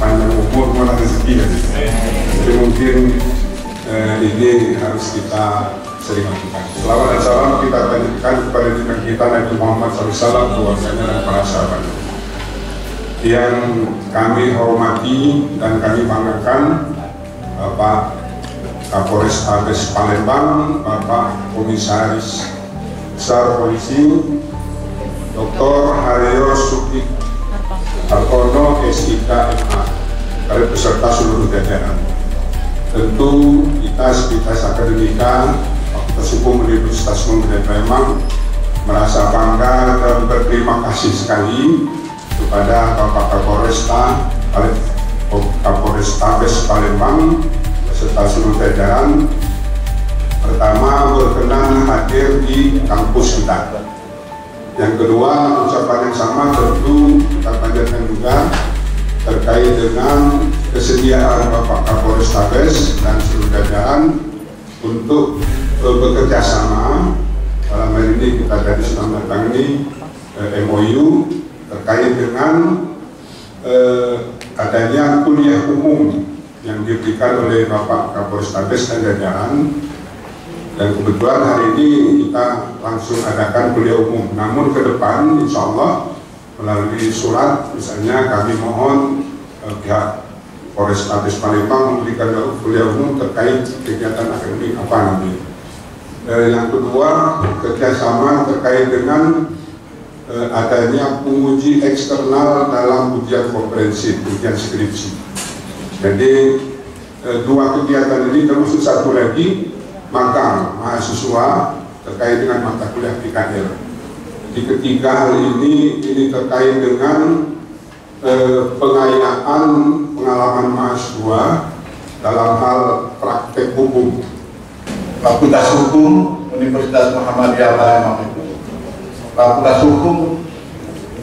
panjang umur, murah rezeki ya. Jadi mungkin ini harus kita sering lakukan. Selawat dan salam kita tanyakan kepada junjungan kita Nabi Muhammad SAW, keluarganya dan para sahabat. Yang kami hormati dan kami banggakan Bapak Kapolres Tabes Palembang, Bapak Komisaris Besar Polisi Dr. Haryo Sukti Hartono SIK MA, kalian beserta seluruh jajaran. Tentu kita Sivitas Akademika Fakultas Hukum Universitas Negeri Palembang merasa bangga dan berterima kasih sekali kepada Bapak Kapolres Tabes Palembang beserta seluruh jajaran. Pertama, berkenan hadir di kampus kita. Yang kedua, ucapan yang sama tentu kita panjatkan juga terkait dengan kesediaan Bapak Kapolres Tabes dan seluruh jajaran untuk bekerja sama. Dalam hal ini kita tadi sudah menandatangani MOU terkait dengan adanya kuliah umum yang diberikan oleh Bapak Kapolres Tabes dan jajaran. Dan kebetulan hari ini kita langsung adakan kuliah umum. Namun ke depan insya Allah melalui surat misalnya kami mohon pihak Polres Tabes Palembang memberikan kuliah umum terkait kegiatan akademik apa nanti. Yang kedua, kerjasama terkait dengan adanya penguji eksternal dalam ujian komprehensif, ujian skripsi. Jadi dua kegiatan ini termasuk satu lagi magang mahasiswa terkait dengan mata kuliah PKL. Di ketiga hal ini terkait dengan pengayaan pengalaman mahasiswa dalam hal praktek hukum. Fakultas Hukum Universitas Muhammadiyah Palembang itu Fakultas Hukum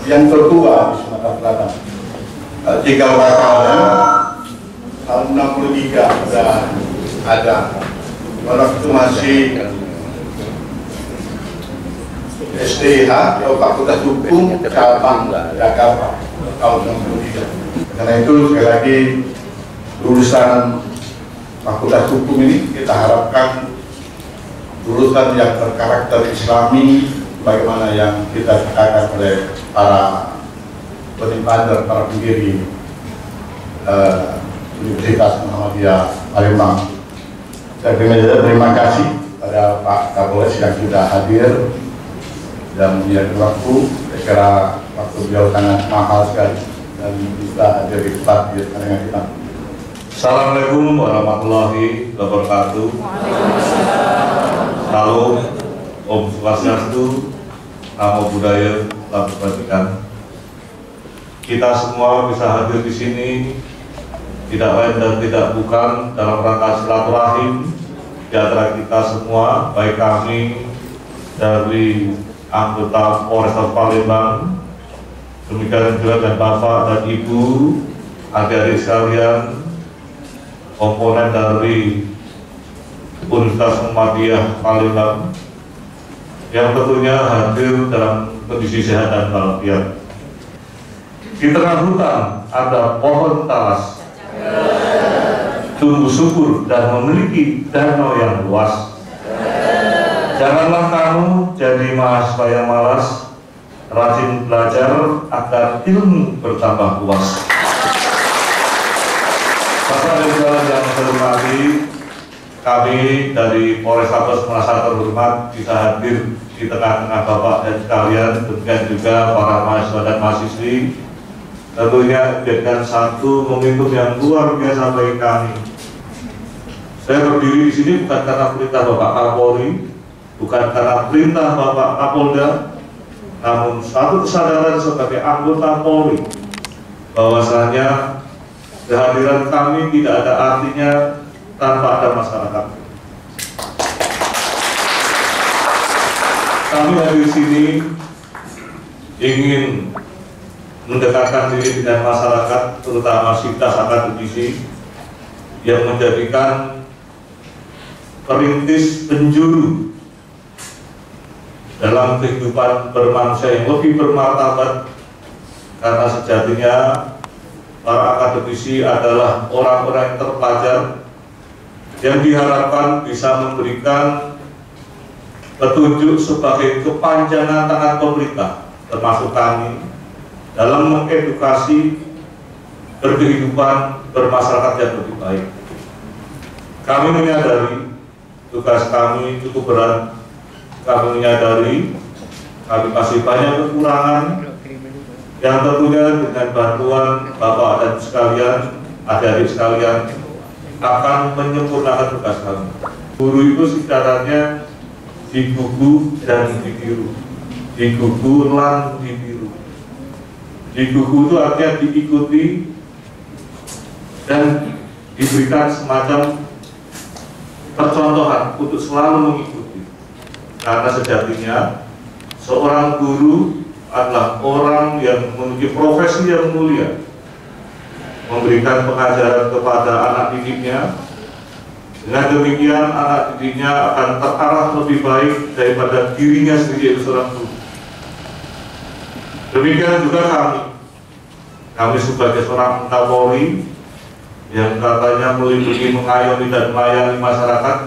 yang tertua di Sumatera Selatan. 3 bakalnya tahun 63 sudah ada. Waktu itu masih STH atau Fakultas Hukum Cabang Jakarta tahun 63. Karena itu sekali lagi lulusan Fakultas Hukum ini kita harapkan lulusan yang berkarakter Islami, bagaimana yang kita katakan oleh para penimbander, para pendiri Universitas Muhammadiyah Palembang. Terima kasih pada Pak Kapolres yang sudah hadir dan menyediakan waktu. Saya kira waktu beliau sangat mahal sekali dan bisa hadir di tempat dengan kita. Assalamualaikum warahmatullahi wabarakatuh. Salam, Om Swastiastu, Namo Buddhaya, Salam Kebajikan. Kita semua bisa hadir di sini tidak lain dan tidak bukan dalam rangka silaturahim di antara kita semua, baik kami dari anggota Polres Palembang, demikian juga dan Bapak dan Ibu, adik-adik sekalian, komponen dari Universitas Muhammadiyah Palembang yang tentunya hadir dalam kondisi sehat dan walafiat. Di tengah hutan ada pohon talas, tumbuh subur dan memiliki danau yang luas. Janganlah kamu jadi mahasiswa yang malas, rajin belajar agar ilmu bertambah luas. Bapak dan Ibu yang saya hormati, kami dari Polres Tabes merasa terhormat bisa hadir di tengah-tengah Bapak dan sekalian, demikian juga para mahasiswa dan mahasiswi. Tentunya dengan satu momentum yang luar biasa bagi kami. Saya berdiri di sini bukan karena perintah Bapak Kapolri, bukan karena perintah Bapak Kapolda, namun satu kesadaran sebagai anggota Polri bahwasanya kehadiran kami tidak ada artinya tanpa ada masyarakat. Kami dari sini ingin mendekatkan diri dengan masyarakat, terutama Sivitas Akademisi yang menjadikan perintis penjuru dalam kehidupan bermanusia yang lebih bermartabat, karena sejatinya para akademisi adalah orang-orang yang terpelajar yang diharapkan bisa memberikan petunjuk sebagai kepanjangan tangan pemerintah, termasuk kami, dalam mengedukasi berkehidupan bermasyarakat yang lebih baik. Kami menyadari tugas kami cukup berat. Kami menyadari kami masih banyak kekurangan yang tentunya dengan bantuan Bapak dan sekalian, adik-adik sekalian, akan menyempurnakan tugas kami. Guru itu sebenarnya digugu dan ditiru, digugu lan ditiru. Digugu itu artinya diikuti dan diberikan semacam percontohan untuk selalu mengikuti. Karena sejatinya seorang guru adalah orang yang memiliki profesi yang mulia, memberikan pengajaran kepada anak didiknya. Dengan demikian anak didiknya akan terarah lebih baik daripada dirinya sendiri yaitu seorang guru. Demikian juga kami sebagai seorang Kapolri yang katanya melindungi, mengayomi dan melayani masyarakat,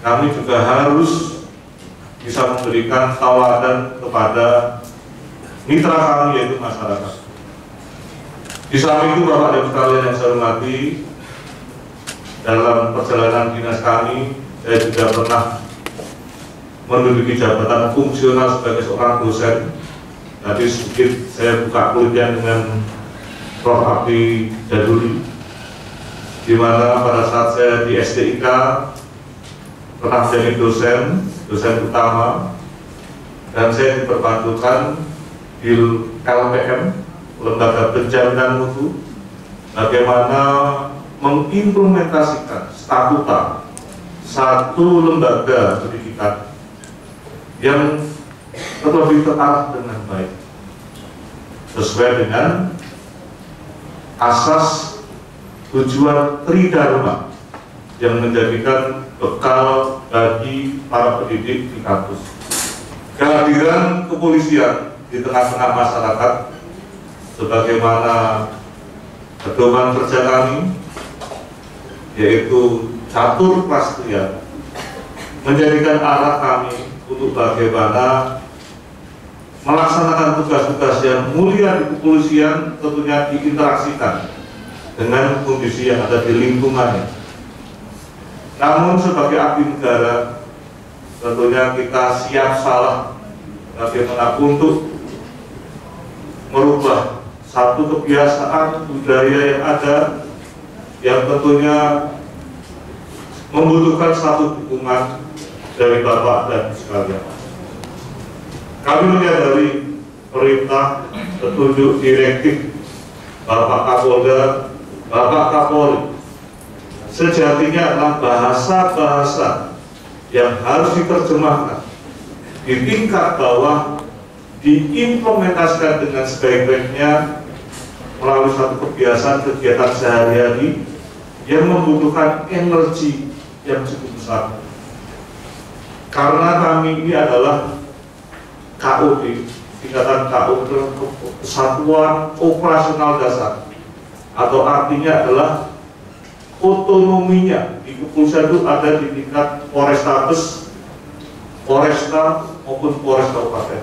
kami juga harus bisa memberikan tauladan kepada mitra kami yaitu masyarakat. Di samping itu Bapak dan sekalian yang saya hormati, dalam perjalanan dinas kami, saya juga pernah menduduki jabatan fungsional sebagai seorang dosen. Tadi sedikit saya buka kulitnya dengan Prof. Abdi Jaduli, di mana pada saat saya di STIK pernah menjadi dosen utama, dan saya diperbantukan di LPM, Lembaga Penjaminan Mutu, bagaimana mengimplementasikan statuta satu lembaga pendidikan yang terlebih terarah dengan baik sesuai dengan asas tujuan Tridharma yang menjadikan bekal bagi para pendidik di kampus. Kehadiran kepolisian di tengah-tengah masyarakat sebagaimana pedoman kerja kami, yaitu catur prastya, menjadikan arah kami untuk bagaimana melaksanakan tugas-tugas yang mulia di kepolisian, tentunya diinteraksikan dengan kondisi yang ada di lingkungannya. Namun sebagai abdi negara, tentunya kita siap salah bagaimana untuk merubah satu kebiasaan budaya yang ada, yang tentunya membutuhkan satu dukungan dari Bapak dan sekalian. Kami menyadari perintah, petunjuk, direktif Bapak Kapolda, Bapak Kapolri sejatinya adalah bahasa-bahasa yang harus diterjemahkan di tingkat bawah, diimplementasikan dengan sebaik-baiknya melalui satu kebiasaan kegiatan sehari-hari yang membutuhkan energi yang cukup besar. Karena kami ini adalah KOD, tingkatan KOD, Kesatuan Operasional Dasar, atau artinya adalah otonominya di kepolisian itu ada di tingkat Polrestabes, Polresta maupun Polres Kabupaten.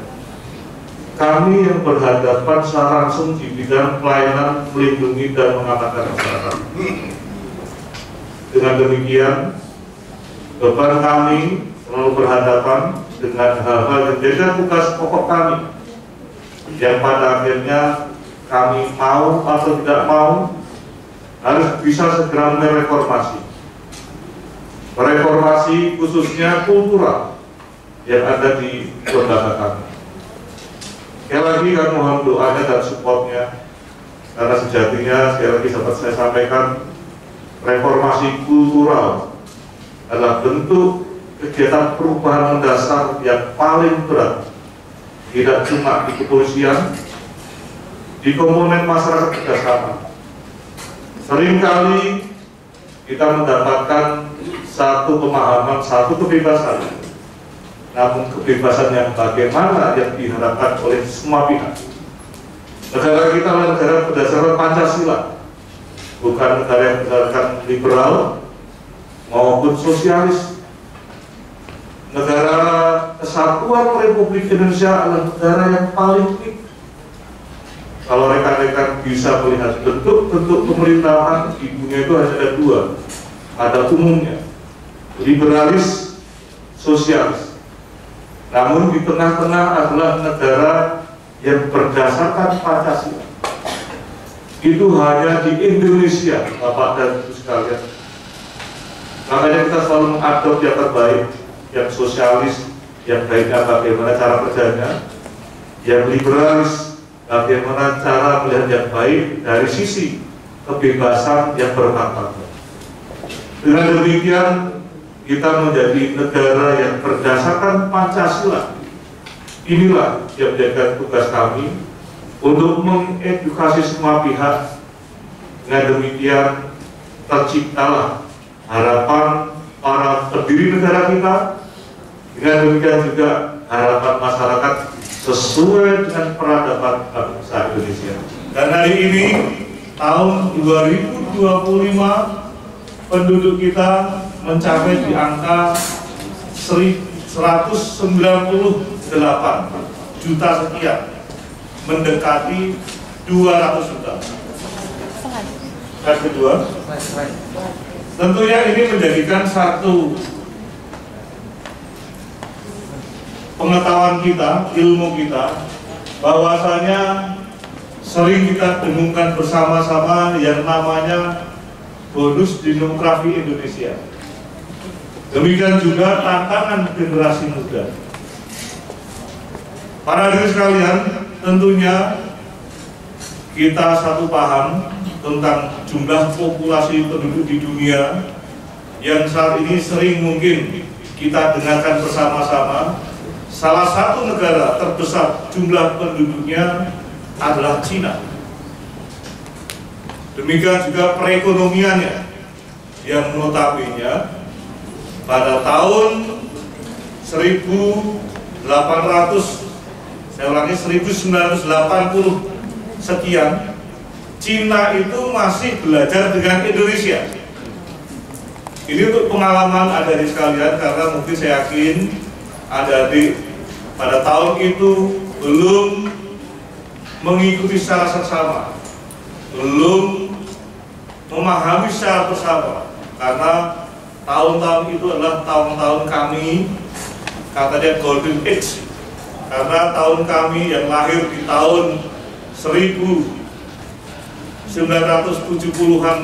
Kami yang berhadapan secara langsung di bidang pelayanan, melindungi dan mengamankan masyarakat. Dengan demikian, beban kami selalu berhadapan dengan hal-hal yang menjadi tugas pokok kami, yang pada akhirnya kami mau atau tidak mau harus bisa segera mereformasi. Reformasi khususnya kultural yang ada di lembaga kami. Sekali lagi kami mohon doanya dan supportnya, karena sejatinya sekali lagi dapat saya sampaikan, reformasi kultural adalah bentuk kegiatan perubahan mendasar yang paling berat, tidak cuma di kepolisian, di komponen masyarakat juga sama. Seringkali kita mendapatkan satu pemahaman, satu kebebasan, namun kebebasan yang bagaimana yang diharapkan oleh semua pihak. Negara kita adalah negara berdasarkan Pancasila, bukan negara yang berdasarkan liberal maupun sosialis. Negara Kesatuan Republik Indonesia adalah negara yang paling unik. Kalau rekan-rekan bisa melihat bentuk-bentuk pemerintahan di dunia itu hanya ada dua, ada umumnya liberalis, sosialis. Namun di tengah-tengah adalah negara yang berdasarkan Pancasila. Itu hanya di Indonesia, Bapak dan Ibu sekalian. Makanya kita selalu mengadopsi yang terbaik, yang sosialis, yang baiknya bagaimana cara kerjanya, yang liberalis, bagaimana cara melihat yang baik dari sisi kebebasan yang bermartabat. Dengan demikian kita menjadi negara yang berdasarkan Pancasila. Inilah yang menjadi tugas kami untuk mengedukasi semua pihak. Dengan demikian terciptalah harapan para pendiri negara kita. Dengan demikian juga harapan masyarakat sesuai dengan peradaban bangsa Indonesia. Dan hari ini tahun 2025 penduduk kita mencapai di angka 198 juta sekian, mendekati 200 juta. Slide kedua. Tentunya ini menjadikan satu pengetahuan kita, ilmu kita, bahwasanya sering kita dengungkan bersama-sama yang namanya bonus demografi Indonesia. Demikian juga tantangan generasi muda. Para hadirin sekalian, tentunya kita satu paham tentang jumlah populasi penduduk di dunia yang saat ini sering mungkin kita dengarkan bersama-sama. Salah satu negara terbesar jumlah penduduknya adalah Cina. Demikian juga perekonomiannya yang notabene pada tahun 1980 sekian, Cina itu masih belajar dengan Indonesia. Ini untuk pengalaman adik-adik sekalian, karena mungkin saya yakin adik-adik pada tahun itu belum mengikuti secara seksama, belum memahami secara bersama, karena tahun-tahun itu adalah tahun-tahun kami, katanya Golden Age, karena tahun kami yang lahir di tahun 1970-an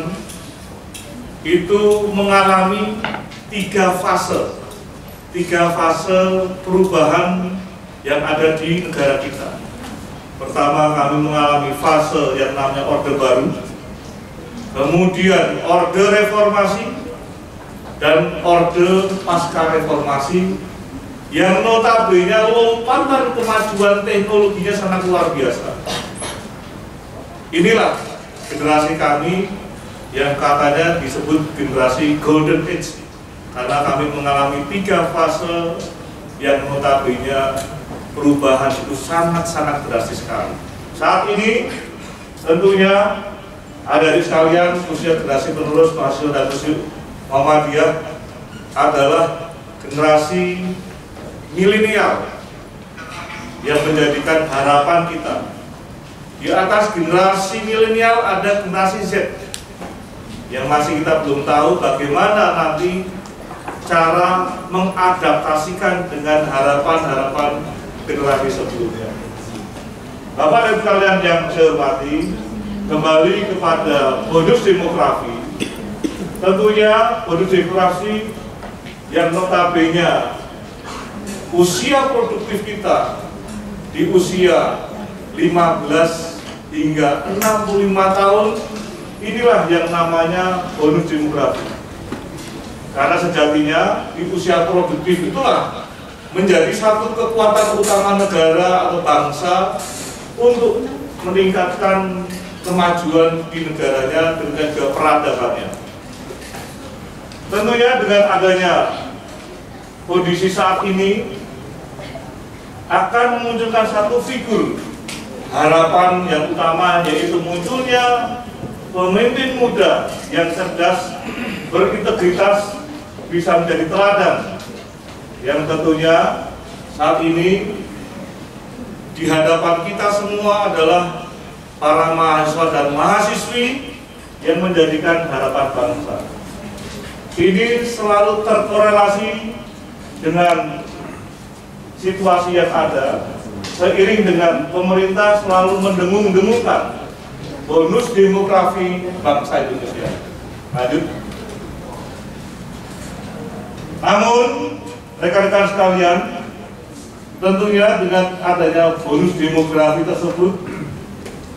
itu mengalami tiga fase perubahan yang ada di negara kita. Pertama, kami mengalami fase yang namanya Orde Baru, kemudian Orde Reformasi, dan Orde Pasca Reformasi, yang notabene lompatan kemajuan teknologinya sangat luar biasa. Inilah generasi kami yang katanya disebut generasi Golden Age, karena kami mengalami tiga fase yang notabene perubahan itu sangat-sangat drastis sekali. Saat ini tentunya ada di sekalian, usia generasi penerus mahasiswa dan mahasiswa Muhammadiyah adalah generasi milenial yang menjadikan harapan kita. Di atas generasi milenial ada generasi Z yang masih kita belum tahu bagaimana nanti cara mengadaptasikan dengan harapan-harapan generasi sebelumnya. Bapak dan sekalian yang saya hormati, kembali kepada bonus demografi. Tentunya bonus demografi yang notabene usia produktif kita di usia 15 hingga 65 tahun, inilah yang namanya bonus demografi. Karena sejatinya di usia produktif itulah menjadi satu kekuatan utama negara atau bangsa untuk meningkatkan kemajuan di negaranya dengan juga peradabannya. Tentunya dengan adanya kondisi saat ini akan memunculkan satu figur harapan yang utama yaitu munculnya pemimpin muda yang cerdas, berintegritas, bisa menjadi teladan, yang tentunya saat ini di hadapan kita semua adalah para mahasiswa dan mahasiswi yang menjadikan harapan bangsa. Ini selalu terkorelasi dengan situasi yang ada, seiring dengan pemerintah selalu mendengung-dengungkan bonus demografi bangsa Indonesia. Lanjut. Namun, rekan-rekan sekalian, tentunya dengan adanya bonus demografi tersebut,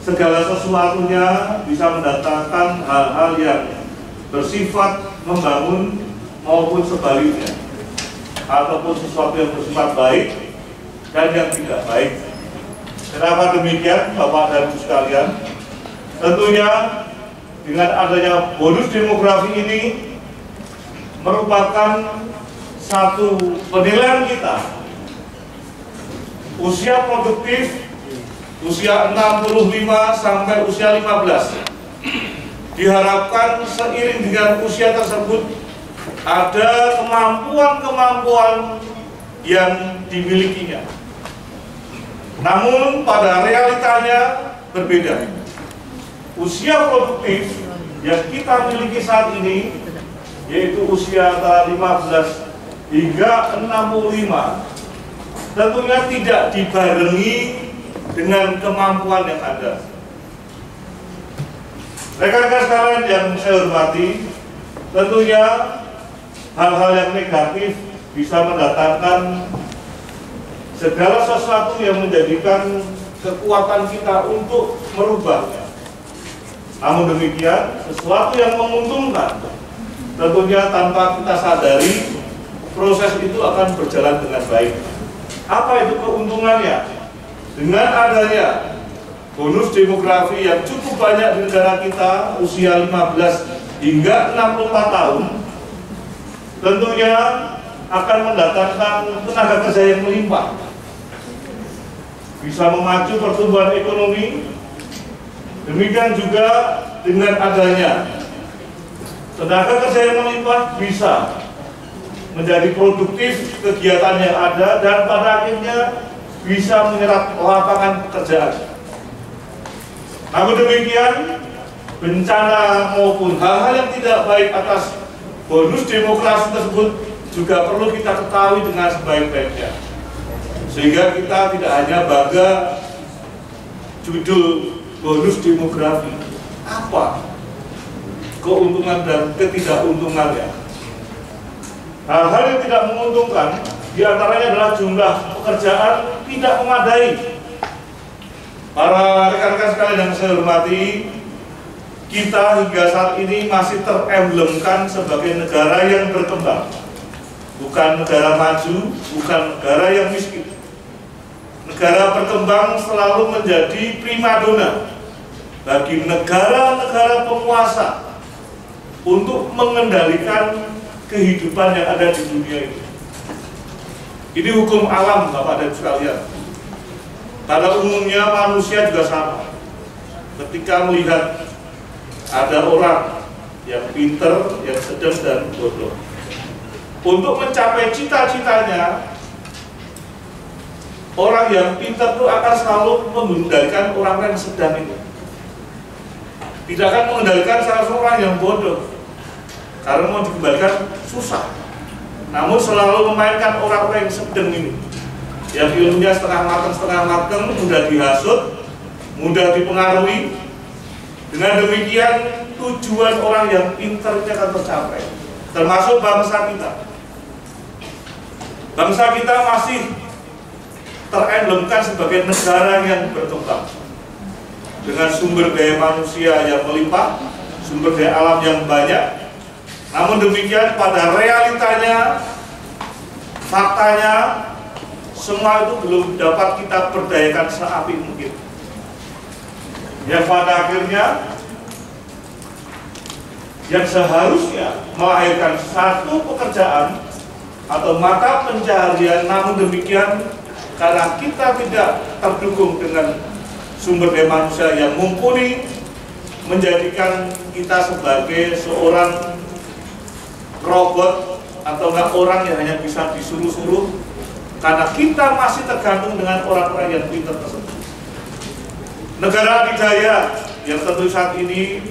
segala sesuatunya bisa mendatangkan hal-hal yang bersifat membangun maupun sebaliknya, ataupun sesuatu yang bersifat baik dan yang tidak baik. Kenapa demikian, Bapak dan Ibu sekalian? Tentunya dengan adanya bonus demografi ini merupakan satu penilaian kita. Usia produktif, usia 65 sampai usia 15. Diharapkan seiring dengan usia tersebut ada kemampuan-kemampuan yang dimilikinya. Namun pada realitanya berbeda. Usia produktif yang kita miliki saat ini, yaitu usia antara 15 hingga 65, tentunya tidak dibarengi dengan kemampuan yang ada. Rekan-rekan sekalian yang saya hormati, tentunya hal-hal yang negatif bisa mendatangkan segala sesuatu yang menjadikan kekuatan kita untuk merubahnya. Namun demikian, sesuatu yang menguntungkan, tentunya tanpa kita sadari, proses itu akan berjalan dengan baik. Apa itu keuntungannya? Dengan adanya bonus demografi yang cukup banyak di negara kita, usia 15 hingga 64 tahun, tentunya akan mendatangkan tenaga kerja yang melimpah, bisa memacu pertumbuhan ekonomi. Demikian juga dengan adanya tenaga kerja yang melimpah, bisa menjadi produktif kegiatan yang ada dan pada akhirnya bisa menyerap lapangan pekerjaan. Namun demikian, bencana maupun hal-hal yang tidak baik atas bonus demografi tersebut juga perlu kita ketahui dengan sebaik-baiknya, sehingga kita tidak hanya bangga judul bonus demografi. Apa keuntungan dan ketidakuntungannya? Hal-hal yang tidak menguntungkan diantaranya adalah jumlah pekerjaan tidak memadai. Para rekan-rekan sekalian yang saya hormati, kita hingga saat ini masih teremblemkan sebagai negara yang berkembang, bukan negara maju, bukan negara yang miskin. Negara berkembang selalu menjadi primadona bagi negara-negara penguasa untuk mengendalikan kehidupan yang ada di dunia ini. Ini hukum alam, Bapak dan Ibu sekalian. Pada umumnya manusia juga sama. Ketika melihat ada orang yang pinter, yang sedang dan bodoh, untuk mencapai cita-citanya, orang yang pinter itu akan selalu mengendalikan orang yang sedang itu. Tidak akan mengendalikan salah seorang yang bodoh, karena mau dikembalikan susah. Namun selalu memainkan orang-orang yang sedang ini, yang ilmunya setengah mateng, mudah dihasut, mudah dipengaruhi. Dengan demikian tujuan orang yang pintarnya akan tercapai, termasuk bangsa kita. Bangsa kita masih teremblemkan sebagai negara yang berkembang dengan sumber daya manusia yang melimpah, sumber daya alam yang banyak. Namun demikian pada realitanya, faktanya, semua itu belum dapat kita berdayakan seapik mungkin. Yang pada akhirnya yang seharusnya melahirkan satu pekerjaan atau mata pencaharian, namun demikian karena kita tidak terdukung dengan sumber daya manusia yang mumpuni, menjadikan kita sebagai seorang robot atau enggak orang yang hanya bisa disuruh-suruh, karena kita masih tergantung dengan orang-orang yang pintar tersebut. Negara adidaya yang tentu saat ini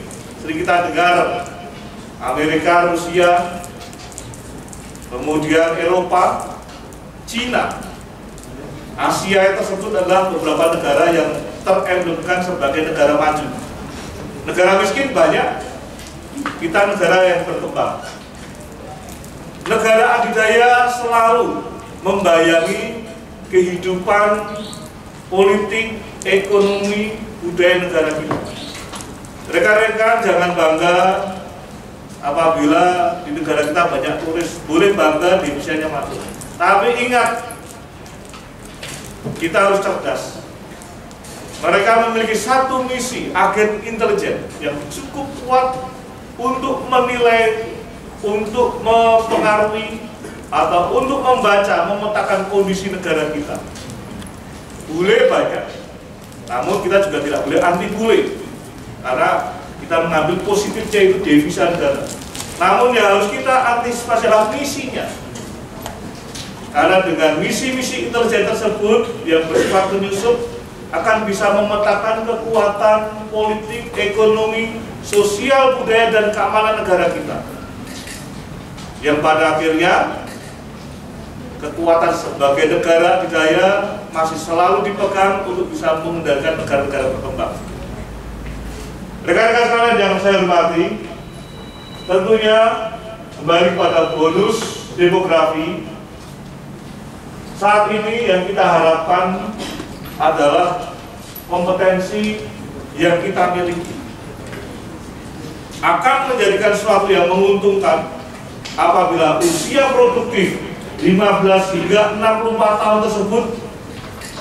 sering kita dengar, Amerika, Rusia, kemudian Eropa, Cina, Asia tersebut adalah beberapa negara yang teremblemkan sebagai negara maju. Negara miskin banyak, kita negara yang berkembang. Negara adidaya selalu membayangi kehidupan politik, ekonomi, budaya negara kita. Rekan-rekan jangan bangga apabila di negara kita banyak turis, boleh bangga di Indonesia masuk. Tapi ingat, kita harus cerdas. Mereka memiliki satu misi, agen intelijen yang cukup kuat untuk menilai, untuk mempengaruhi, atau untuk membaca, memetakan kondisi negara kita. Bule banyak, namun kita juga tidak boleh anti bule, karena kita mengambil positifnya itu devisa negara. Namun yang harus kita antisipasi adalah misinya, karena dengan misi-misi intelijen tersebut yang bersifat penyusup akan bisa memetakan kekuatan politik, ekonomi, sosial, budaya, dan keamanan negara kita, yang pada akhirnya kekuatan sebagai negara adidaya masih selalu dipegang untuk bisa mengendalikan negara-negara berkembang. Rekan-rekan sekalian yang saya hormati, tentunya kembali pada bonus demografi, saat ini yang kita harapkan adalah kompetensi yang kita miliki akan menjadikan sesuatu yang menguntungkan apabila usia produktif 15 hingga 64 tahun tersebut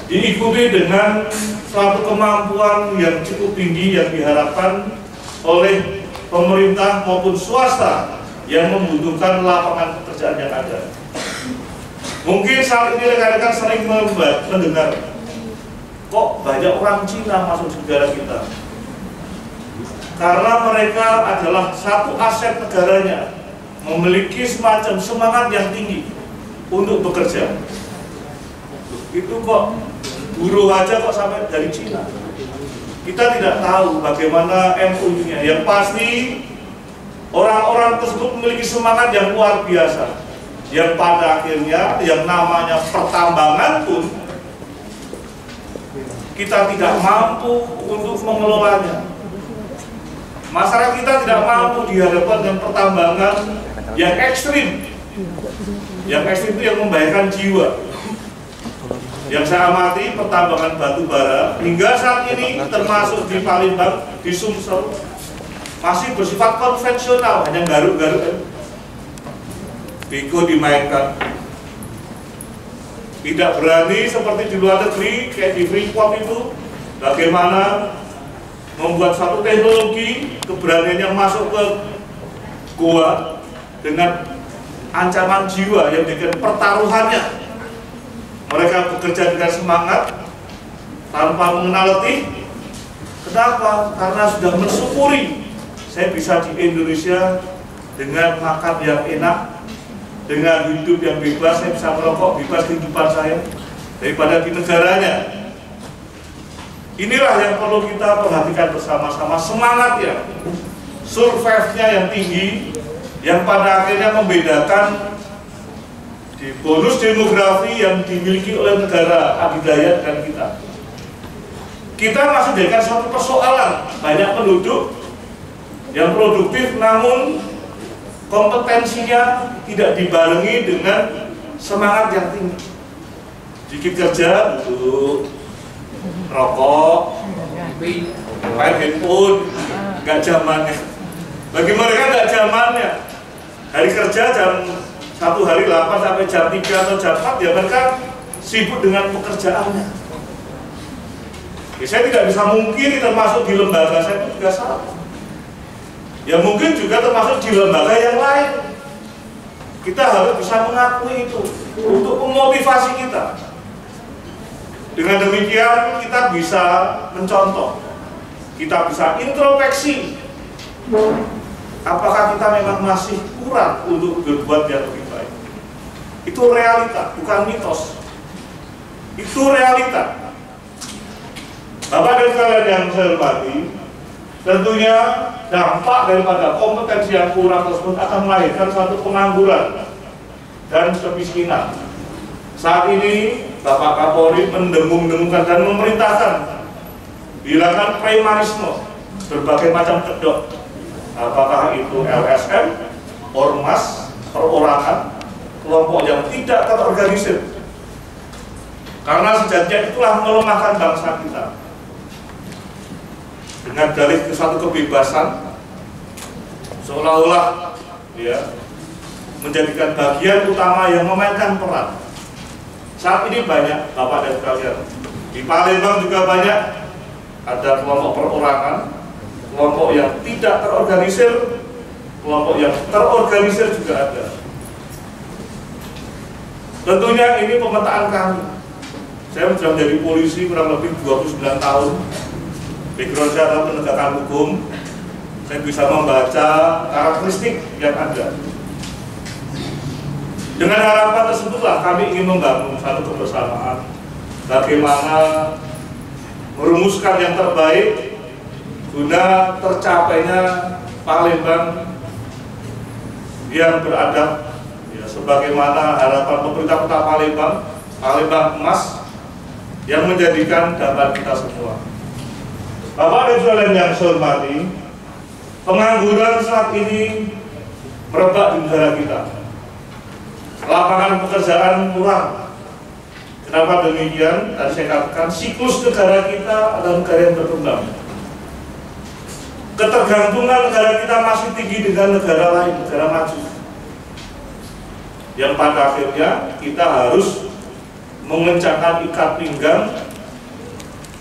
diikuti dengan suatu kemampuan yang cukup tinggi yang diharapkan oleh pemerintah maupun swasta yang membutuhkan lapangan pekerjaan yang ada. Mungkin saat ini rekan-rekan sering mendengar, kok banyak orang Cina masuk di negara kita? Karena mereka adalah satu aset negaranya, memiliki semacam semangat yang tinggi untuk bekerja. Itu kok buruh aja kok sampai dari Cina. Kita tidak tahu bagaimana MOU-nya. Yang pasti orang-orang tersebut memiliki semangat yang luar biasa, yang pada akhirnya yang namanya pertambangan pun kita tidak mampu untuk mengelolanya. Masyarakat kita tidak mampu dihadapkan dengan pertambangan yang ekstrim. Yang ekstrim itu yang membahayakan jiwa. Yang saya amati pertambangan batu bara hingga saat ini termasuk di Palembang, di Sumsel masih bersifat konvensional, hanya garuk-garuk. Biko dimainkan. Tidak berani seperti di luar negeri, kayak di Freeport itu, bagaimana membuat satu teknologi, keberanian yang masuk ke goa dengan ancaman jiwa yang dengan pertaruhannya. Mereka bekerja dengan semangat, tanpa mengenal letih. Kenapa? Karena sudah mensyukuri, saya bisa di Indonesia dengan makan yang enak, dengan hidup yang bebas, saya bisa merokok bebas kehidupan saya daripada di negaranya. Inilah yang perlu kita perhatikan bersama-sama, semangatnya, survive-nya yang tinggi, yang pada akhirnya membedakan di bonus demografi yang dimiliki oleh negara adidaya dan kita. Kita masih jadikan satu persoalan, banyak penduduk yang produktif namun kompetensinya tidak dibarengi dengan semangat yang tinggi. Dikit kerja untuk rokok, main handphone, nggak zamannya. Bagi mereka nggak zamannya. Hari kerja jam 1 hari 8 sampai jam 3 atau jam 4, ya mereka sibuk dengan pekerjaannya. Ya, saya tidak bisa mungkiri termasuk di lembaga saya itu juga salah. Ya mungkin juga termasuk di lembaga yang lain. Kita harus bisa mengakui itu untuk memotivasi kita. Dengan demikian kita bisa mencontoh, kita bisa introspeksi. Apakah kita memang masih kurang untuk berbuat yang lebih baik? Itu realita, bukan mitos. Itu realita. Bapak dan sekalian yang saya hormati, tentunya dampak daripada kompetensi yang kurang tersebut akan melahirkan suatu pengangguran dan kemiskinan. Saat ini Bapak Kapolri mendengung-dengungkan dan memerintahkan hilangkan premanisme berbagai macam kedok, apakah itu LSM, ormas, perorangan, kelompok yang tidak terorganisir. Karena sejatinya itulah melemahkan bangsa kita. Dengan dalih ke satu kebebasan, seolah-olah ya, menjadikan bagian utama yang memainkan peran. Saat ini banyak Bapak dan sekalian, di Palembang juga banyak ada kelompok perorangan, kelompok yang tidak terorganisir, kelompok yang terorganisir juga ada. Tentunya ini pemetaan kami. Saya sudah menjadi polisi kurang lebih 29 tahun. Background saya adalah penegakan hukum. Saya bisa membaca karakteristik yang ada. Dengan harapan tersebutlah kami ingin membangun satu kebersamaan. Bagaimana merumuskan yang terbaik guna tercapainya Palembang yang beradab, ya, sebagaimana harapan pemerintah Kota Palembang, Palembang Emas, yang menjadikan gambar kita semua. Bapak dan sekalian yang saya hormati, pengangguran saat ini merebak di negara kita. Lapangan pekerjaan kurang. Kenapa demikian? Tadi saya katakan siklus negara kita adalah negara yang berkembang. Ketergantungan negara kita masih tinggi dengan negara lain, negara maju. Yang pada akhirnya kita harus mengencangkan ikat pinggang.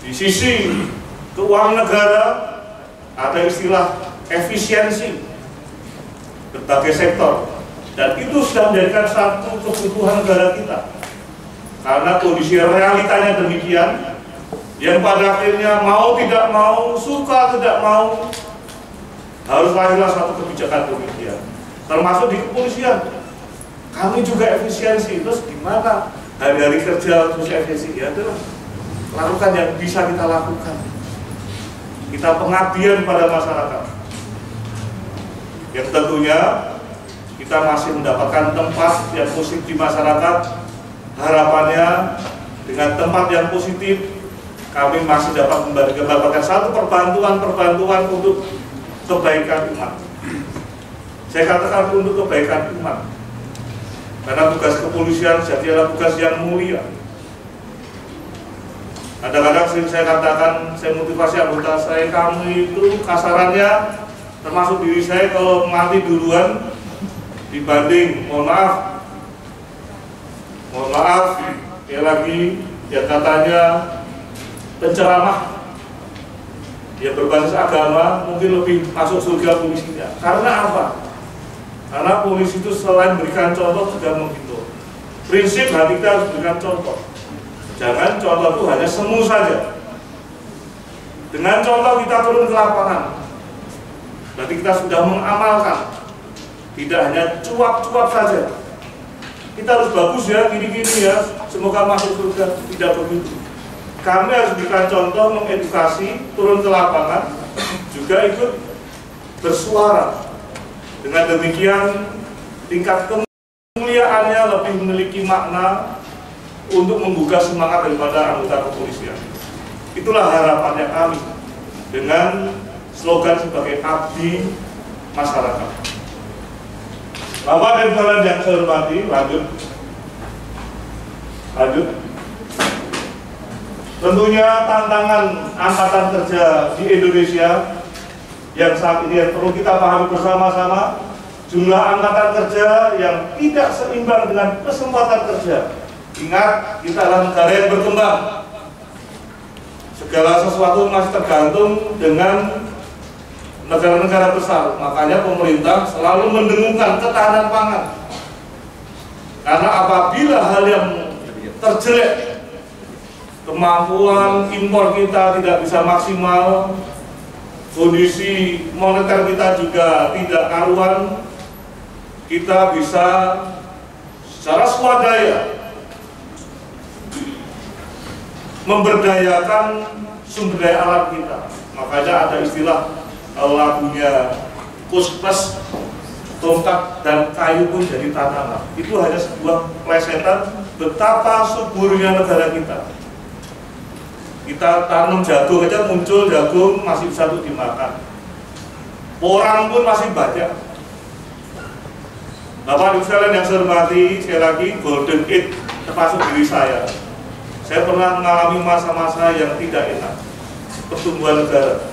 Di sisi keuangan negara ada istilah efisiensi berbagai sektor, dan itu sudah menjadikan satu kebutuhan negara kita. Karena kondisi realitanya demikian, yang pada akhirnya mau tidak mau, suka tidak mau, harus lahirlah satu kebijakan demikian. Termasuk di kepolisian, kami juga efisiensi. Terus gimana hari-hari kerja terus efisiensi? Ya itulah, lakukan yang bisa kita lakukan. Kita pengabdian pada masyarakat, yang tentunya kita masih mendapatkan tempat yang positif di masyarakat. Harapannya dengan tempat yang positif kami masih dapat mendapatkan satu perbantuan untuk kebaikan umat. Saya katakan untuk kebaikan umat, karena tugas kepolisian jadi adalah tugas yang mulia. Kadang-kadang sering saya katakan, saya motivasi anggota saya, kamu itu kasarannya, termasuk diri saya, kalau mati duluan dibanding, mohon maaf, ya lagi, ya katanya penceramah, ya berbasis agama, mungkin lebih masuk surga polisinya. Karena apa? Karena polisi itu selain berikan contoh juga menghitung. Prinsip hati kita harus berikan contoh. Jangan contoh itu hanya semu saja. Dengan contoh kita turun ke lapangan, berarti kita sudah mengamalkan. Tidak hanya cuap-cuap saja. Kita harus bagus ya, gini-gini ya, semoga masuk surga. Tidak begitu. Kami harus berikan contoh, mengedukasi, turun ke lapangan, juga ikut bersuara. Dengan demikian, tingkat kemuliaannya lebih memiliki makna untuk membuka semangat daripada anggota kepolisian. Itulah harapannya kami dengan slogan sebagai abdi masyarakat. Bapak dan sekalian yang saya hormati, lanjut. Tentunya tantangan angkatan kerja di Indonesia yang saat ini yang perlu kita pahami bersama-sama, jumlah angkatan kerja yang tidak seimbang dengan kesempatan kerja. Ingat, kita adalah negara yang berkembang. Segala sesuatu masih tergantung dengan negara-negara besar. Makanya pemerintah selalu mendengungkan ketahanan pangan. Karena apabila hal yang terjelek kemampuan impor kita tidak bisa maksimal, kondisi moneter kita juga tidak karuan, kita bisa secara swadaya memberdayakan sumber daya alam kita. Makanya ada istilah lagunya Kus-Plus, tongkat dan kayu pun jadi tanaman. Itu hanya sebuah plesetan betapa suburnya negara kita. Kita tanam jagung aja muncul jagung masih bisa untuk dimakan. Orang pun masih banyak. Bapak Ibu sekalian yang saya hormati, sekali lagi Golden Age termasuk diri saya. Saya pernah mengalami masa-masa yang tidak enak. Pertumbuhan negara.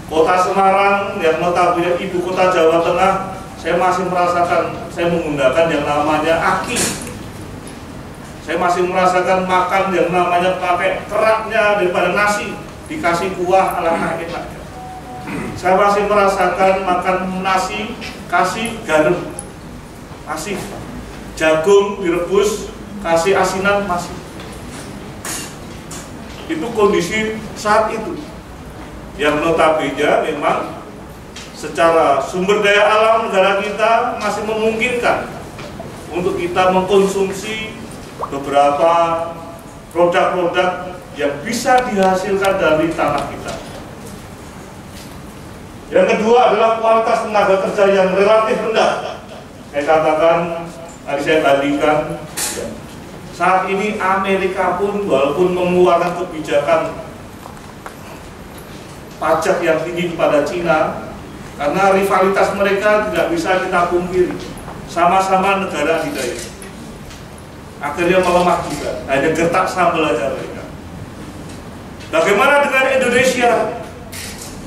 Kota Semarang yang notabene ibu kota Jawa Tengah, saya masih merasakan, saya menggunakan yang namanya aki. Saya masih merasakan makan yang namanya pakai keraknya daripada nasi, dikasih kuah alangkah enaknya. Saya masih merasakan makan nasi, kasih garam, masih jagung direbus, kasih asinan, masih. Itu kondisi saat itu. Yang notabene memang secara sumber daya alam negara kita masih memungkinkan untuk kita mengkonsumsi beberapa produk-produk yang bisa dihasilkan dari tanah kita. Yang kedua adalah kualitas tenaga kerja yang relatif rendah. Saya katakan, tadi saya bandingkan, saat ini Amerika pun walaupun mengeluarkan kebijakan pajak yang tinggi kepada Cina, karena rivalitas mereka tidak bisa kita pungkiri, sama-sama negara adidaya. Akhirnya melemah juga, hanya gertak sambal aja mereka. Bagaimana dengan Indonesia?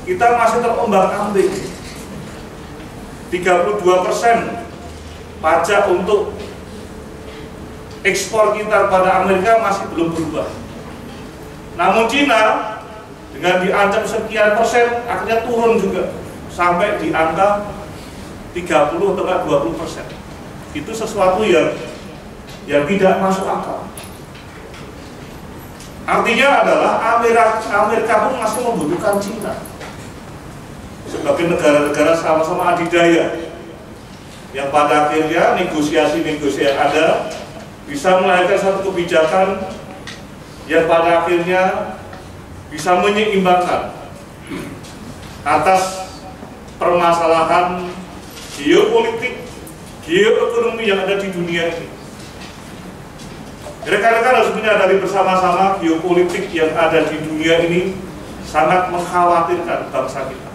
Kita masih terombang-ambing. 32% pajak untuk ekspor kita kepada Amerika masih belum berubah. Namun Cina dengan diancam sekian persen akhirnya turun juga sampai di angka 30 atau 20%. Itu sesuatu yang tidak masuk akal. Artinya adalah Amerika pun masih membutuhkan Cina sebagai negara-negara sama-sama adidaya, yang pada akhirnya negosiasi-negosiasi yang ada bisa melahirkan satu kebijakan yang pada akhirnya bisa menyeimbangkan atas permasalahan geopolitik, geoekonomi yang ada di dunia ini. Rekan-rekan harus menyadari bersama-sama geopolitik yang ada di dunia ini sangat mengkhawatirkan bangsa kita.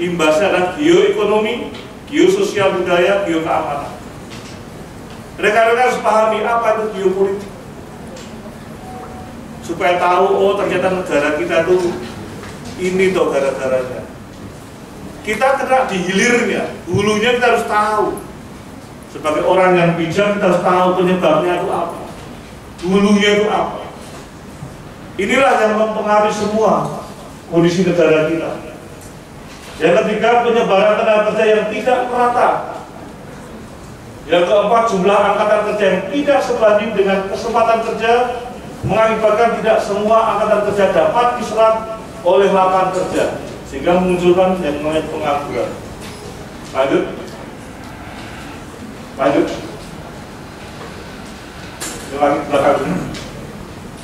Imbasnya adalah geoekonomi, geososial budaya, geokeamanan. Rekan-rekan harus pahami apa itu geopolitik, supaya tahu, oh ternyata negara kita tuh ini toh gara-garanya. Kita kena di hilirnya, hulunya kita harus tahu. Sebagai orang yang bijak kita harus tahu penyebabnya itu apa, hulunya itu apa. Inilah yang mempengaruhi semua kondisi negara kita. Yang ketiga, penyebaran tenaga kerja yang tidak merata. Yang keempat, jumlah angkatan kerja yang tidak sebanding dengan kesempatan kerja, mengakibatkan tidak semua angkatan kerja dapat diserap oleh lapangan kerja, sehingga memunculkan yang namanya pengangguran. Lanjut. Lagi belakang.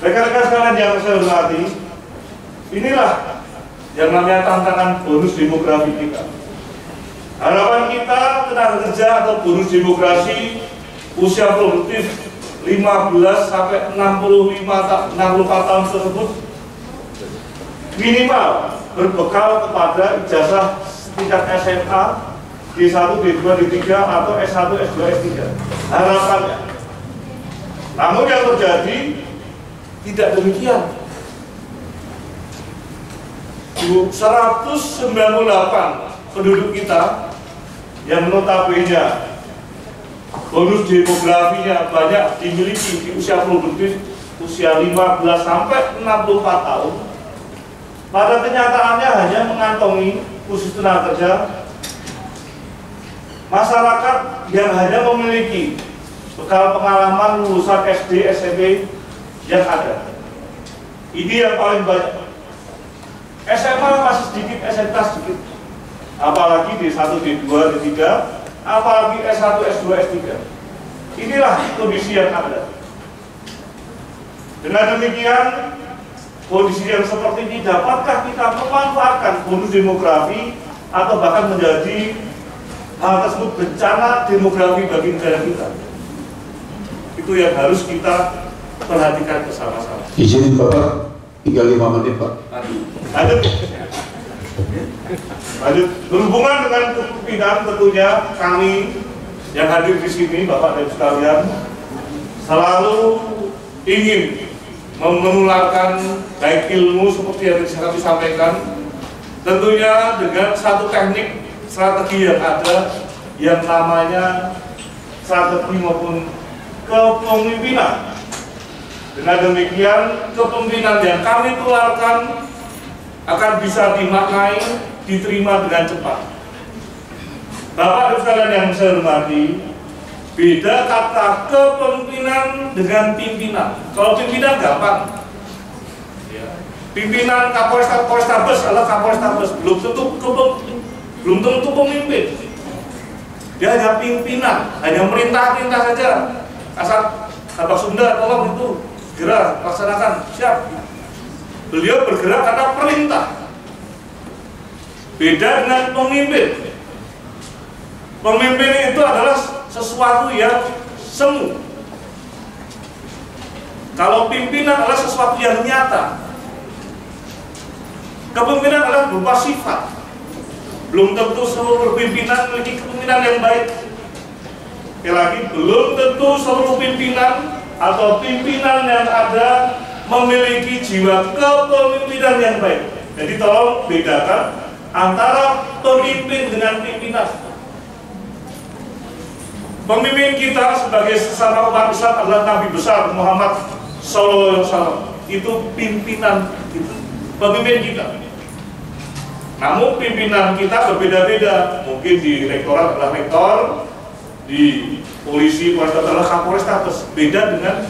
Rekan-rekan sekalian yang saya hormati, inilah yang namanya tantangan bonus demografi kita. Harapan kita tenaga kerja atau bonus demografi usia produktif 15 sampai 64 tahun tersebut minimal berbekal kepada ijazah tingkat SMA D1, D2, D3 atau S1, S2, S3. Harapannya. Namun yang terjadi tidak demikian. 198 penduduk kita yang notabene bonus demografinya banyak dimiliki di usia produktif usia 15 sampai 64 tahun, pada kenyataannya hanya mengantongi khusus tenaga kerja masyarakat yang hanya memiliki bekal pengalaman lulusan SD, SMP yang ada. Ini yang paling banyak. SMA masih sedikit, SMK sedikit. Apalagi D1, D2, D3, apalagi S1, S2, S3. Inilah kondisi yang ada. Dengan demikian, kondisi yang seperti ini dapatkah kita memanfaatkan bonus demografi atau bahkan menjadi hal tersebut bencana demografi bagi negara kita? Itu yang harus kita perhatikan bersama-sama. Izin Bapak, tinggal 5 menit Pak. Lanjut. Berhubungan dengan kepemimpinan, tentunya kami yang hadir di sini, Bapak dan Ibu sekalian, selalu ingin menularkan baik ilmu seperti yang kami sampaikan, tentunya dengan satu teknik strategi yang ada, yang namanya strategi maupun kepemimpinan. Dengan demikian, kepemimpinan yang kami tularkan akan bisa dimaknai, diterima dengan cepat. Bapak dan sekalian yang saya hormati, beda kata kepemimpinan dengan pimpinan. Kalau pimpinan gampang, pimpinan Kapolrestabes adalah Kapolrestabes, belum tentu pemimpin. Dia hanya pimpinan, hanya merintah-perintah saja. Asal Bapak Sunda, tolong itu segera laksanakan, siap. Beliau bergerak karena perintah. Beda dengan pemimpin. Pemimpin itu adalah sesuatu yang semu. Kalau pimpinan adalah sesuatu yang nyata. Kepemimpinan adalah berupa sifat. Belum tentu seluruh pimpinan memiliki kepemimpinan yang baik. Sekali lagi, belum tentu seluruh pimpinan atau pimpinan yang ada memiliki jiwa kepemimpinan yang baik. Jadi tolong bedakan antara pemimpin dengan pimpinan. Pemimpin kita sebagai sesama umat Islam adalah Nabi besar Muhammad SAW. Itu pimpinan kita, pemimpin kita. Namun pimpinan kita berbeda-beda. Mungkin di rektorat adalah rektor, di polisi adalah Kapolrestabes. Beda dengan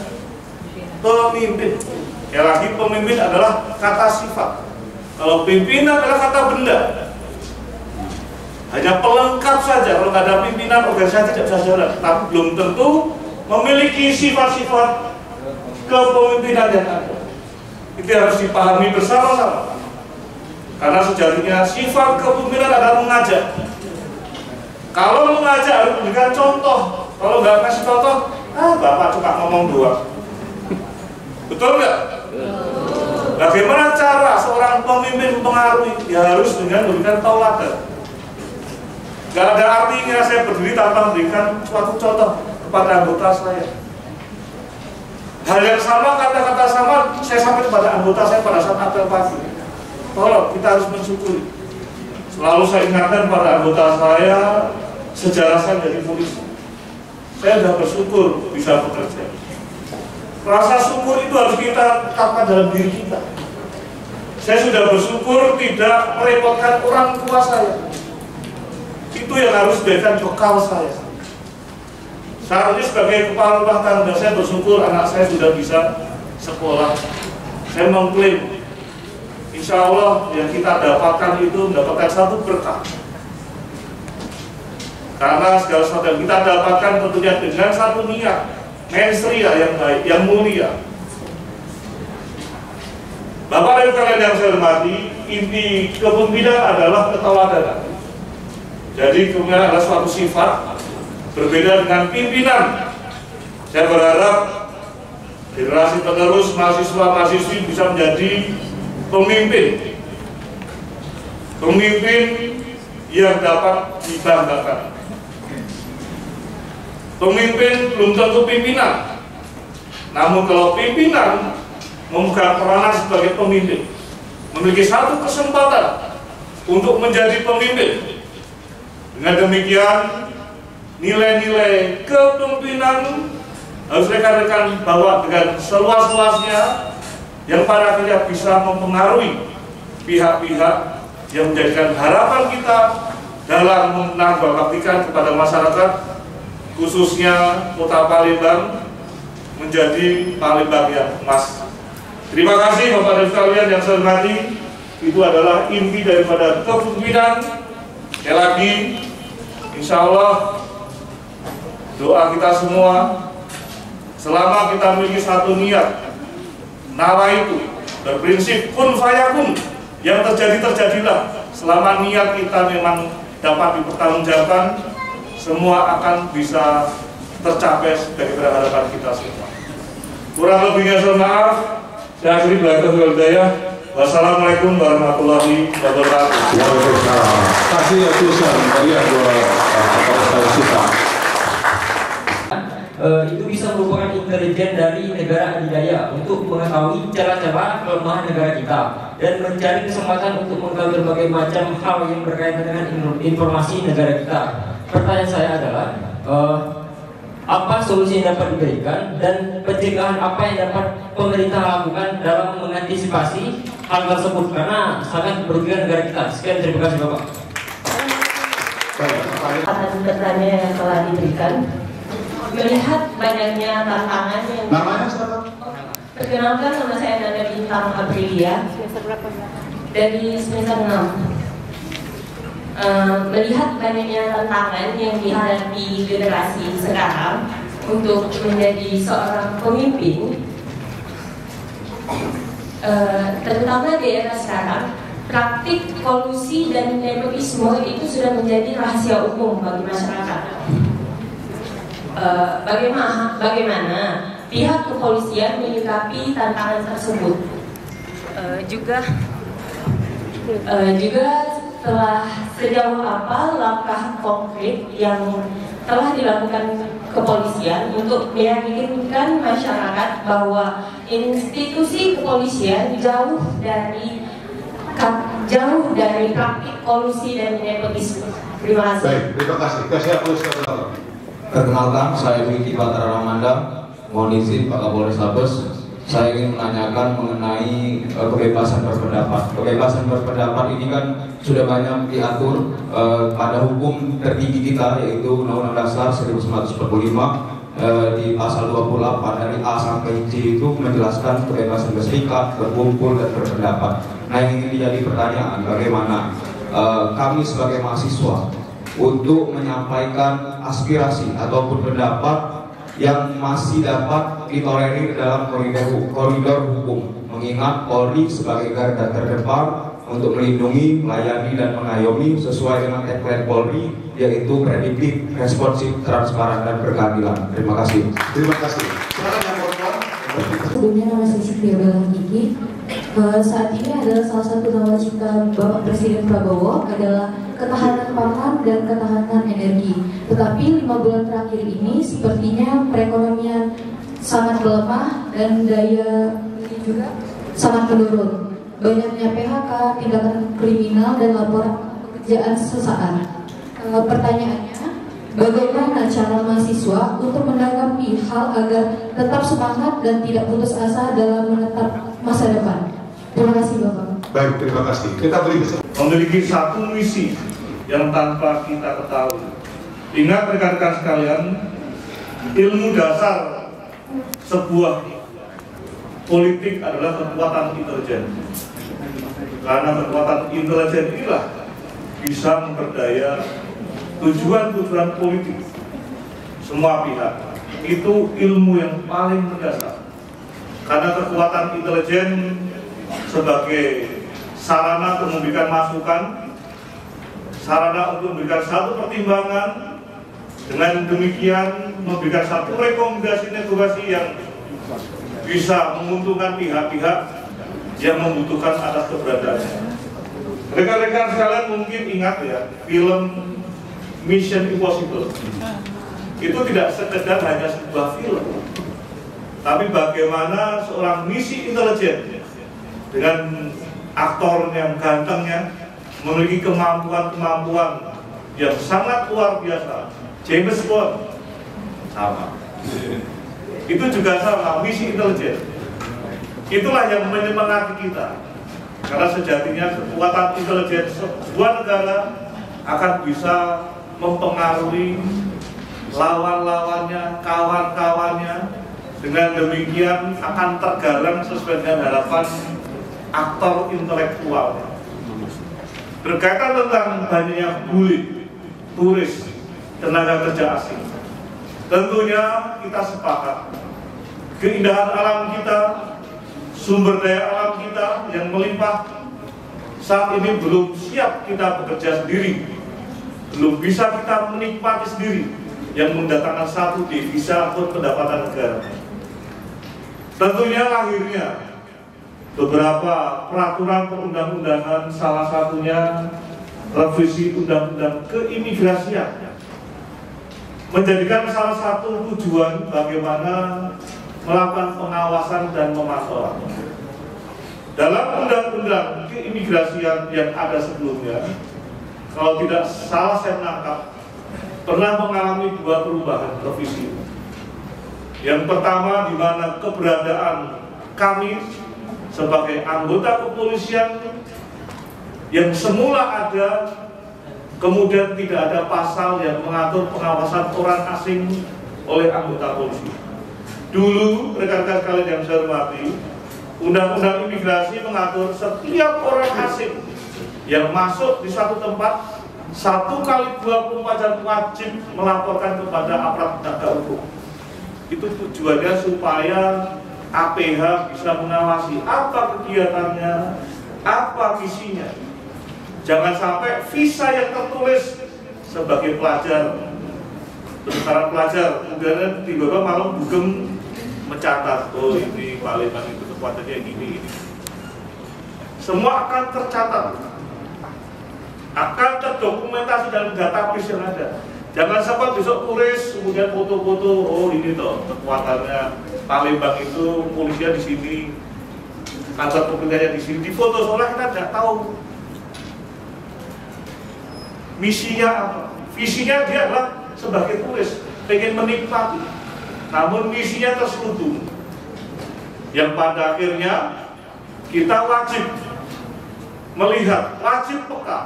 pemimpin. Ya lagi, pemimpin adalah kata sifat. Kalau pimpinan adalah kata benda. Hanya pelengkap saja. Kalau nggak ada pimpinan, organisasi tidak bisa jalan. Tapi belum tentu memiliki sifat-sifat kepemimpinan yang ada. Itu harus dipahami bersama-sama. Karena sejatinya sifat kepemimpinan adalah mengajak. Kalau mengajak harus memberikan contoh. Kalau nggak kasih contoh, Bapak cuma ngomong doang. Betul nggak? Bagaimana cara seorang pemimpin mempengaruhi? Ya harus dengan memberikan tauladan. Gak ada artinya saya berdiri tanpa memberikan suatu contoh kepada anggota saya. Hal yang sama, kata-kata sama saya sampaikan kepada anggota saya pada saat apel pagi. Tolong, kita harus mensyukuri. Selalu saya ingatkan pada anggota saya, sejarah saya dari polisi. Saya sudah bersyukur bisa bekerja. Rasa syukur itu harus kita tetapkan dalam diri kita. Saya sudah bersyukur tidak merepotkan orang tua saya. Itu yang harus dijadikan bekal saya. Saat ini sebagai kepala rumah tangga, saya bersyukur anak saya sudah bisa sekolah. Saya mengklaim, insya Allah yang kita dapatkan itu mendapatkan satu berkah. Karena segala sesuatu yang kita dapatkan tentunya dengan satu niat, mensria yang baik, yang mulia. Bapak dan kalian yang saya hormati, inti kepemimpinan adalah ketauladanan. Jadi kepemimpinan adalah suatu sifat, berbeda dengan pimpinan. Saya berharap generasi penerus mahasiswa-mahasiswi bisa menjadi pemimpin. Pemimpin yang dapat dibanggakan. Pemimpin belum tentu pimpinan. Namun kalau pimpinan memegang peranan sebagai pemimpin, memiliki satu kesempatan untuk menjadi pemimpin. Dengan demikian, nilai-nilai kepemimpinan harus rekan-rekan bawa dengan seluas-luasnya, yang pada akhirnya bisa mempengaruhi pihak-pihak yang menjadikan harapan kita dalam menambah baktikan kepada masyarakat, khususnya Kota Palembang, menjadi paling bagian emas. Terima kasih Bapak dan sekalian yang saya hormati. Itu adalah inti daripada kepemimpinan. Sekali lagi, insya Allah doa kita semua, selama kita memiliki satu niat, nawa itu berprinsip kun fayakun, yang terjadi terjadilah. Selama niat kita memang dapat dipertanggungjawabkan, semua akan bisa tercapai sebagai harapan kita semua. Kurang lebihnya saya maaf. Saya akhiri belakang hidayah. Wassalamualaikum warahmatullahi wabarakatuh. Waalaikumsalam. Terima kasih ya Tuhan. Tadi ada Kapolres kita. Itu bisa merupakan intelijen dari negara adidaya untuk mengetahui celah-celah kelemahan negara kita dan mencari kesempatan untuk mengetahui berbagai macam hal yang berkaitan dengan informasi negara kita. Pertanyaan saya adalah apa solusi yang dapat diberikan dan pencegahan apa yang dapat pemerintah lakukan dalam mengantisipasi hal tersebut, karena sangat merugikan negara kita. Sekian, terima kasih Bapak. Atas pertanyaan yang telah diberikan, melihat banyaknya tantangan yang Namanya siapa? perkenalkan, nama saya Nanda Bintang Aprilia dari semester 6. Melihat banyaknya tantangan yang dihadapi generasi sekarang untuk menjadi seorang pemimpin, terutama di era sekarang, praktik kolusi dan nepotisme itu sudah menjadi rahasia umum bagi masyarakat. Bagaimana pihak kepolisian menyikapi tantangan tersebut? Juga telah sejauh apa langkah konkret yang telah dilakukan kepolisian untuk meyakinkan masyarakat bahwa institusi kepolisian jauh dari praktik kolusi dan nepotisme. Terima kasih. Baik, terima kasih. Kasih polisi. Perkenalkan, saya Wiki Batara Ramanda. Mohon izin Pak Kapolres Sabes, saya ingin menanyakan mengenai kebebasan berpendapat. Kebebasan berpendapat ini kan sudah banyak diatur pada hukum tertinggi kita, yaitu Undang-Undang Dasar 1945 di pasal 28 dari A sampai C itu menjelaskan kebebasan berserikat, berkumpul, dan berpendapat. Nah, yang ingin jadi pertanyaan, bagaimana kami sebagai mahasiswa untuk menyampaikan aspirasi ataupun pendapat yang masih dapat ditolerir dalam koridor hukum, mengingat Polri sebagai garda terdepan untuk melindungi, melayani, dan mengayomi sesuai dengan tagline Polri, yaitu prediktif, responsif, transparan, dan berkeadilan. Terima kasih. Terima kasih. Silakan yang perempuan. Sebelumnya nama saya Siti Bella Kiki. Saat ini adalah salah satu nawacita Bapak Presiden Prabowo adalah ketahanan pangan dan ketahanan energi. Tetapi 5 bulan terakhir ini sepertinya perekonomian sangat melemah dan daya beli juga sangat menurun. Banyaknya PHK, tindakan kriminal, dan laporan pekerjaan sesaat. Pertanyaannya, bagaimana cara mahasiswa untuk menanggapi hal agar tetap semangat dan tidak putus asa dalam menetap masa depan? Terima kasih Bapak. Baik, terima kasih. Kita beri Memiliki satu misi yang tanpa kita ketahui. Ingat rekan-rekan sekalian, ilmu dasar sebuah politik adalah kekuatan intelijen. Karena kekuatan intelijen inilah bisa memperdaya tujuan-tujuan politik semua pihak. Itu ilmu yang paling mendasar. Karena kekuatan intelijen sebagai sarana untuk memberikan masukan, sarana untuk memberikan satu pertimbangan, dengan demikian memberikan satu rekomendasi negosiasi yang bisa menguntungkan pihak-pihak yang membutuhkan atas keberadaannya. Rekan-rekan sekalian mungkin ingat ya, film Mission Impossible itu tidak sekedar hanya sebuah film, tapi bagaimana seorang misi intelijen dengan aktor yang gantengnya memiliki kemampuan-kemampuan yang sangat luar biasa. James Bond sama, itu juga sama, misi intelijen. Itulah yang menyemangati kita, karena sejatinya kekuatan intelijen sebuah negara akan bisa mempengaruhi lawan-lawannya, kawan-kawannya, Dengan demikian akan tergalang sesuai dengan harapan aktor intelektual. Berkaitan tentang banyaknya bulik, turis, tenaga kerja asing, tentunya kita sepakat keindahan alam kita, sumber daya alam kita yang melimpah saat ini belum siap kita bekerja sendiri, belum bisa kita menikmati sendiri yang mendatangkan satu devisa atau pendapatan negara. Tentunya lahirnya beberapa peraturan perundang-undangan, salah satunya revisi undang-undang keimigrasian, menjadikan salah satu tujuan bagaimana melakukan pengawasan dan pemantauan. Dalam undang-undang keimigrasian yang ada sebelumnya, kalau tidak salah saya menangkap, pernah mengalami dua perubahan revisi. Yang pertama, di mana keberadaan kami sebagai anggota kepolisian yang semula ada, kemudian tidak ada pasal yang mengatur pengawasan orang asing oleh anggota polisi. Dulu, rekan-rekan sekalian yang saya hormati, Undang-Undang Imigrasi mengatur setiap orang asing yang masuk di satu tempat 1 kali 24 jam wajib melaporkan kepada aparat penegak hukum. Itu tujuannya supaya APH bisa mengawasi apa kegiatannya, apa visinya. Jangan sampai visa yang tertulis sebagai pelajar, sementara pelajar, kemudian tiba-tiba malam dugem mencatat, oh ini Palembang itu kekuatannya gini. Semua akan tercatat, akan terdokumentasi dalam database yang ada. Jangan sampai besok turis kemudian foto-foto, oh ini toh kekuatannya Palembang itu, polisinya di sini, kantor pemerintahnya di sini, difoto seolah kita tidak tahu misinya apa. Visinya dia adalah sebagai turis, pengen menikmati, namun misinya terselubung, yang pada akhirnya kita wajib melihat, wajib peka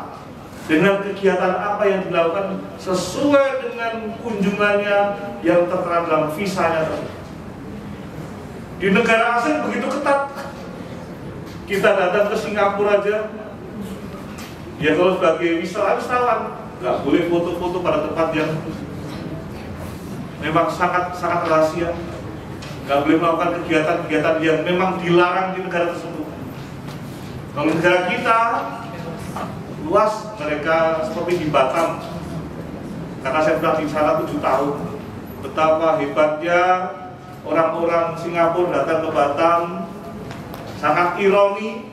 dengan kegiatan apa yang dilakukan sesuai dengan kunjungannya yang tertera dalam visanya tersebut. Di negara asing begitu ketat. Kita datang ke Singapura aja, ya kalau sebagai wisatawan nggak boleh foto-foto pada tempat yang memang sangat rahasia, nggak boleh melakukan kegiatan-kegiatan yang memang dilarang di negara tersebut. Kalau negara kita luas, mereka seperti di Batam, karena saya sudah di sana 7 tahun, betapa hebatnya orang-orang Singapura datang ke Batam. Sangat ironi,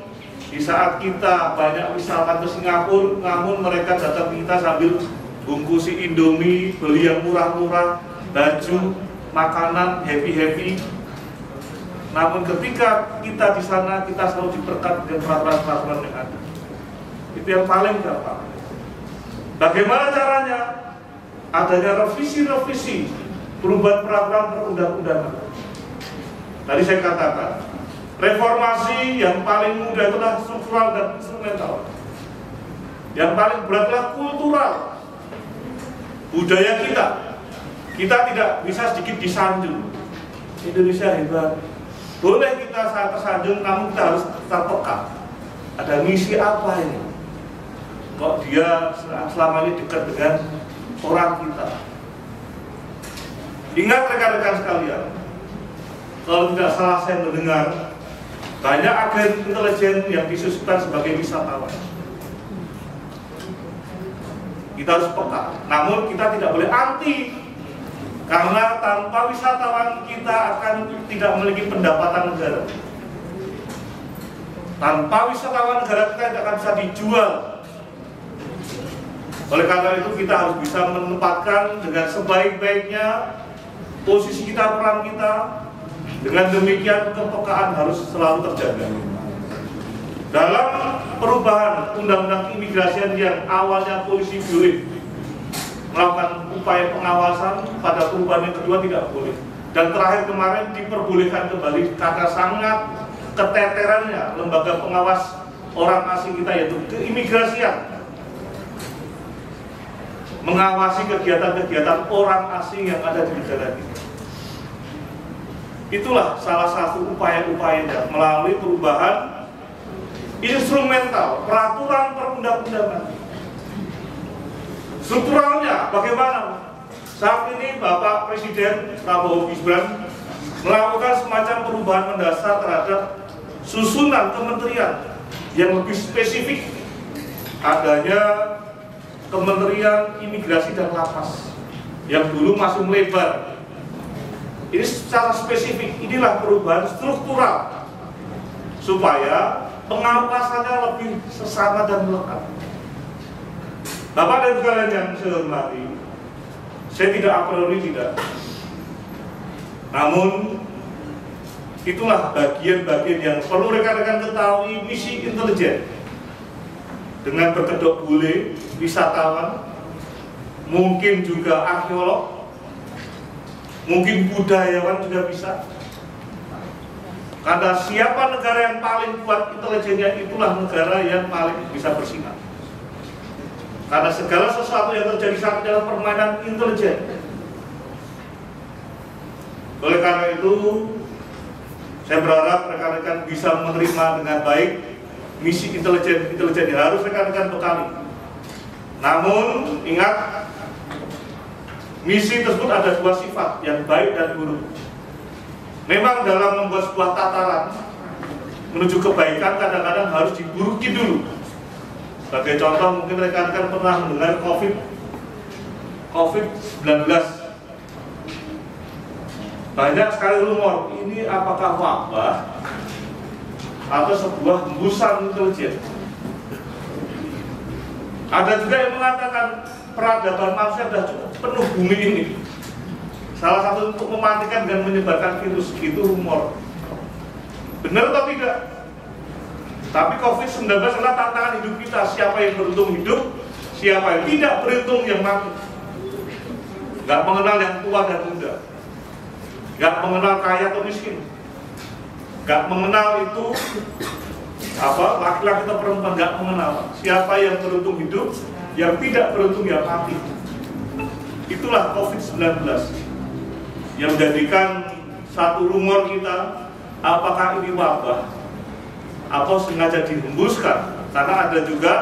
di saat kita banyak wisatawan ke Singapura, namun mereka datang ke kita sambil bungkusi Indomie, beli yang murah-murah, baju, makanan, happy-happy. Namun ketika kita di sana, kita selalu diperkat dengan peraturan-peraturan yang ada. Itu yang paling gampang. Bagaimana caranya? Adanya revisi-revisi, perubahan peraturan perundang-undangan. Tadi saya katakan, reformasi yang paling mudah itulah struktural dan instrumental. Yang paling berat adalah kultural, budaya kita. Kita tidak bisa sedikit disanjung. Indonesia hebat. Boleh kita sangat tersanjung, namun kita harus terpeka. Ada misi apa ini? Kok dia selama ini dekat dengan orang kita? Ingat rekan-rekan sekalian, kalau tidak salah saya mendengar, banyak agen intelijen yang disusukan sebagai wisatawan. Kita harus peka, namun kita tidak boleh anti, karena tanpa wisatawan kita akan tidak memiliki pendapatan negara. Tanpa wisatawan negara kita tidak akan bisa dijual. Oleh karena itu kita harus bisa menempatkan dengan sebaik-baiknya posisi kita, peran kita. Dengan demikian kepekaan harus selalu terjaga. Dalam perubahan undang-undang keimigrasian yang awalnya polisi boleh melakukan upaya pengawasan, pada perubahan yang kedua tidak boleh. Dan terakhir kemarin diperbolehkan kembali karena sangat keteterannya lembaga pengawas orang asing kita, yaitu keimigrasian, mengawasi kegiatan-kegiatan orang asing yang ada di negara kita. Itulah salah satu upaya-upayanya melalui perubahan instrumental peraturan perundang-undangan. Strukturalnya bagaimana? Saat ini Bapak Presiden Prabowo Gibran melakukan semacam perubahan mendasar terhadap susunan kementerian yang lebih spesifik. Adanya Kementerian Imigrasi dan Lapas yang dulu masih melebar. Ini secara spesifik, inilah perubahan struktural supaya pengawasannya lebih sesama dan melekat. Bapak dan sekalian yang saya hormati, saya tidak a priori tidak. Namun itulah bagian-bagian yang perlu rekan-rekan ketahui misi intelijen. Dengan berkedok bule, wisatawan, mungkin juga arkeolog, mungkin budayawan juga bisa. Karena siapa negara yang paling kuat intelijennya, itulah negara yang paling bisa bersinar. Karena segala sesuatu yang terjadi saat dalam permainan intelijen. Oleh karena itu, saya berharap rekan-rekan bisa menerima dengan baik misi intelijen yang harus rekan-rekan bekali. Namun ingat, misi tersebut ada dua sifat, yang baik dan buruk. Memang dalam membuat sebuah tataran menuju kebaikan kadang-kadang harus diburuki dulu. Sebagai contoh, mungkin rekan-rekan pernah mendengar COVID-19. Banyak sekali rumor, ini apakah wabah atau sebuah hembusan intelijen. Ada juga yang mengatakan peradaban manusia sudah cukup penuh bumi ini. Salah satu untuk mematikan dan menyebarkan virus, itu rumor. Benar atau tidak? Tapi COVID-19 adalah tantangan hidup kita. Siapa yang beruntung hidup, siapa yang tidak beruntung yang mati. Gak mengenal yang tua dan muda, gak mengenal kaya atau miskin, gak mengenal itu laki-laki atau perempuan, gak mengenal. Siapa yang beruntung hidup, yang tidak beruntung yang mati. Itulah COVID-19 yang menjadikan satu rumor kita, apakah ini wabah atau sengaja dihembuskan. Karena ada juga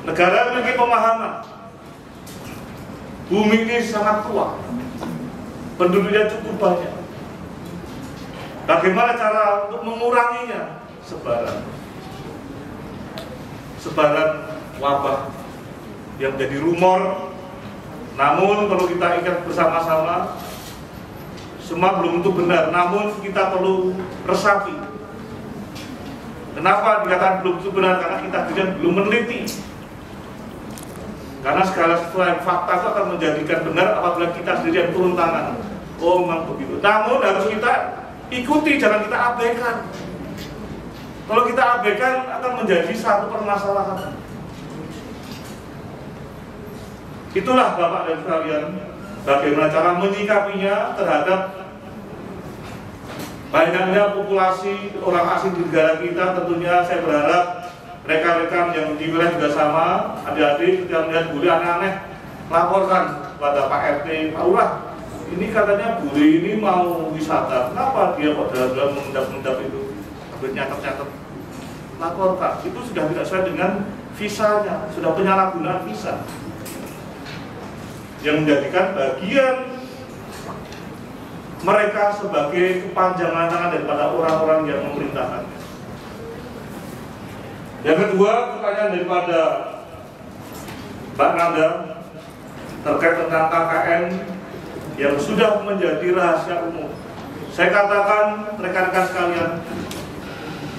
negara yang memiliki pemahaman bumi ini sangat tua, penduduknya cukup banyak. Bagaimana cara untuk menguranginya? Sebaran wabah yang jadi rumor. Namun perlu kita ingat bersama-sama, semua belum tentu benar, namun kita perlu resapi. Kenapa dikatakan belum tentu benar? Karena kita juga belum meneliti. Karena segala sesuatu fakta itu akan menjadikan benar apabila kita sendiri yang turun tangan. Oh, memang begitu. Namun harus kita ikuti, jangan kita abaikan. Kalau kita abaikan akan menjadi satu permasalahan. Itulah Bapak dan sekalian, bagaimana cara menyikapinya terhadap banyaknya populasi orang asing di negara kita. Tentunya saya berharap rekan-rekan yang di wilayah juga sama, adik-adik ketika melihat bule aneh-aneh, laporkan kepada Pak RT, Pak Lurah, ini katanya bule ini mau wisata, kenapa dia kok dalam mengendap-endap itu, nyatet-nyatet, laporkan. Itu sudah tidak sesuai dengan visanya, sudah penyalahgunaan visa, yang menjadikan bagian mereka sebagai kepanjangan tangan daripada orang-orang yang memerintahkannya. Yang kedua, pertanyaan daripada Mbak Nanda terkait tentang KKN yang sudah menjadi rahasia umum. Saya katakan rekan-rekan sekalian,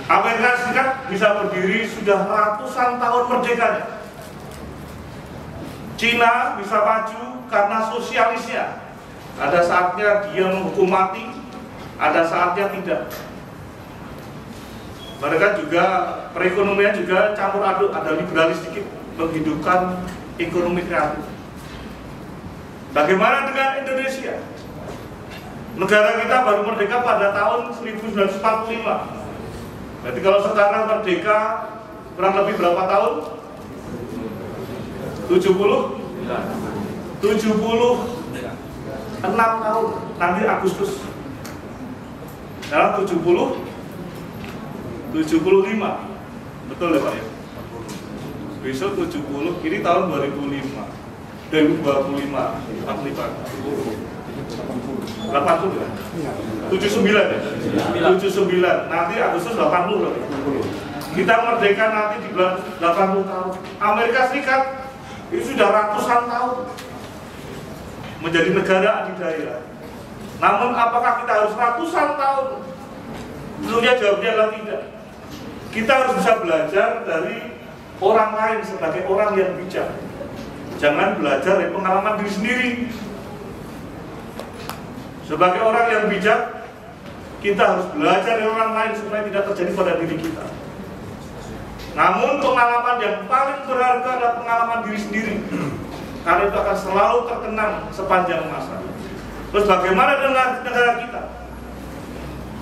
Amerika Serikat bisa berdiri sudah ratusan tahun merdekanya. Cina bisa maju karena sosialisnya. Ada saatnya dia menghukum mati, ada saatnya tidak. Mereka juga perekonomian juga campur aduk, ada liberalis sedikit, menghidupkan ekonomi kreatif. Bagaimana dengan Indonesia? Negara kita baru merdeka pada tahun 1945. Berarti kalau sekarang merdeka kurang lebih berapa tahun? 76 tahun, nanti Agustus. Sekarang 75, betul ya Pak ya? Besok 70, ini tahun 2005, 2025, 80 ya? 79 ya? 79, nanti Agustus 80 loh. Kita merdeka nanti di bulan 80 tahun. Amerika Serikat itu sudah ratusan tahun menjadi negara adidaya. Namun apakah kita harus ratusan tahun? Tentunya jawabnya adalah tidak. Kita harus bisa belajar dari orang lain sebagai orang yang bijak. Jangan belajar dari pengalaman diri sendiri. Sebagai orang yang bijak, kita harus belajar dari orang lain supaya tidak terjadi pada diri kita. Namun pengalaman yang paling berharga adalah pengalaman diri sendiri, karena itu akan selalu terkenang sepanjang masa. Terus bagaimana dengan negara kita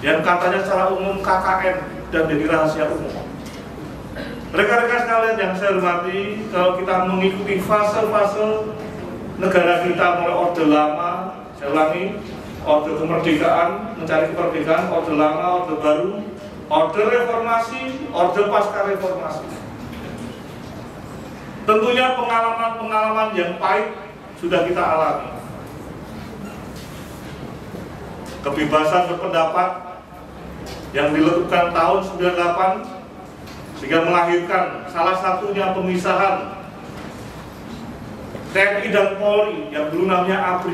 yang katanya secara umum KKN dan jadi rahasia umum? Rekan-rekan sekalian yang saya hormati, kalau kita mengikuti fase-fase negara kita mulai Orde Lama, saya ulangi, Orde Kemerdekaan, mencari kemerdekaan, Orde Lama, Orde Baru, Orde Reformasi, Orde Pasca Reformasi. Tentunya pengalaman-pengalaman yang pahit sudah kita alami. Kebebasan berpendapat yang diletupkan tahun 98 sehingga melahirkan salah satunya pemisahan TNI dan Polri yang dulu namanya ABRI.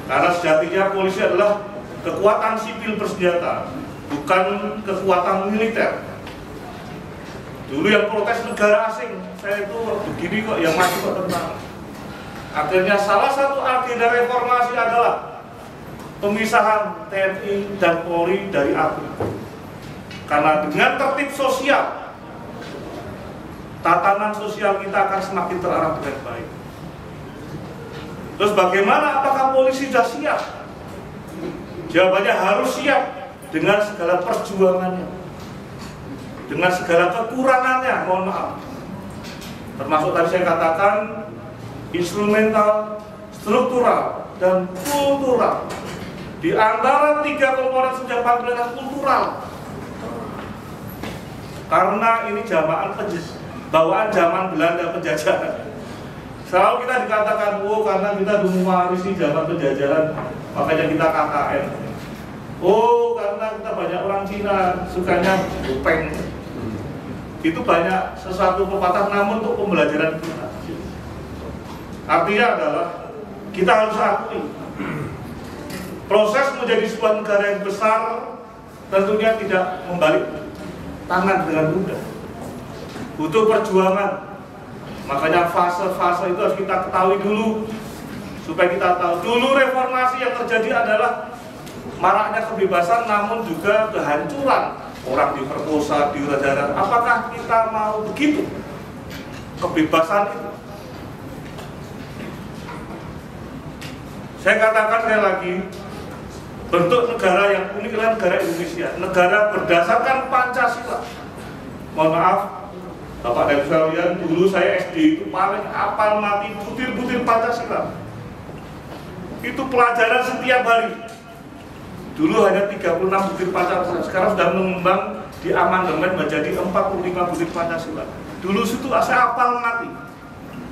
Karena sejatinya polisi adalah kekuatan sipil bersenjata, bukan kekuatan militer. Dulu yang protes negara asing, saya itu begini kok, yang masih kok tenang. Akhirnya salah satu agenda reformasi adalah pemisahan TNI dan Polri dari ABRI. Karena dengan tertib sosial, tatanan sosial kita akan semakin terarah dengan baik. Terus bagaimana, apakah polisi sudah siap? Jawabannya harus siap dengan segala perjuangannya, dengan segala kekurangannya, mohon maaf. Termasuk tadi saya katakan instrumental, struktural, dan kultural. Di antara tiga komponen sejak paling kultural. Karena ini bawaan zaman Belanda penjajahan. Selalu kita dikatakan, oh karena kita dulu mewarisi zaman penjajahan, makanya kita KKN. Oh karena kita banyak orang Cina, sukanya bopeng. Itu banyak sesuatu pepatah, namun untuk pembelajaran kita. Artinya adalah kita harus akui proses menjadi sebuah negara yang besar tentunya tidak membalik tangan dengan mudah. Butuh perjuangan. Makanya fase-fase itu harus kita ketahui dulu, supaya kita tahu dulu reformasi yang terjadi adalah maraknya kebebasan, namun juga kehancuran. Orang diperkosa, dirajara. Apakah kita mau begitu? Kebebasan itu. Saya katakan sekali lagi, bentuk negara yang unik adalah negara Indonesia. Negara berdasarkan Pancasila. Mohon maaf, Bapak dan Ibu sekalian, dulu saya SD itu paling hafal mati butir-butir Pancasila. Itu pelajaran setiap hari. Dulu hanya 36 butir Pancasila, sekarang sudah mengembang di amandemen menjadi 45 butir Pancasila. Dulu itu saya hafal mati.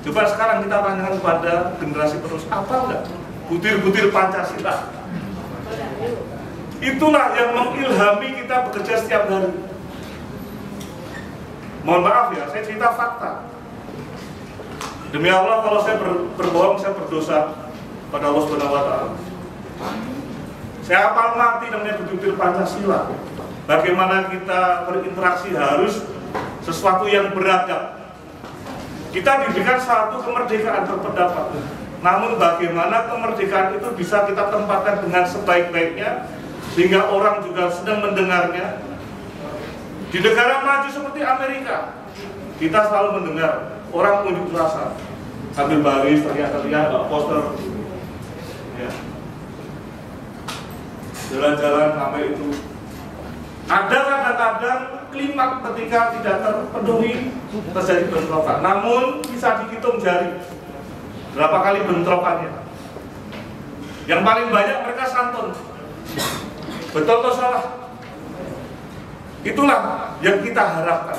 Coba sekarang kita tanyakan kepada generasi terus, hafal nggak butir-butir Pancasila? Itulah yang mengilhami kita bekerja setiap hari. Mohon maaf ya, saya cerita fakta. Demi Allah, kalau saya berbohong, saya berdosa pada Allah Subhanahu wa Ta'ala. Saya hafal mati namanya butir Pancasila. Bagaimana kita berinteraksi harus sesuatu yang beradab. Kita diberikan satu kemerdekaan berpendapat. Namun bagaimana kemerdekaan itu bisa kita tempatkan dengan sebaik-baiknya, sehingga orang juga sedang mendengarnya. Di negara maju seperti Amerika, kita selalu mendengar orang unjuk rasa sambil baris, teriak-teriak, poster, ya. Jalan-jalan sampai itu. Ada kadang-kadang klimaks ketika tidak terpenuhi terjadi bentrokan. Namun bisa dihitung jari berapa kali bentrokannya. Yang paling banyak mereka santun. Betul atau salah? Itulah yang kita harapkan.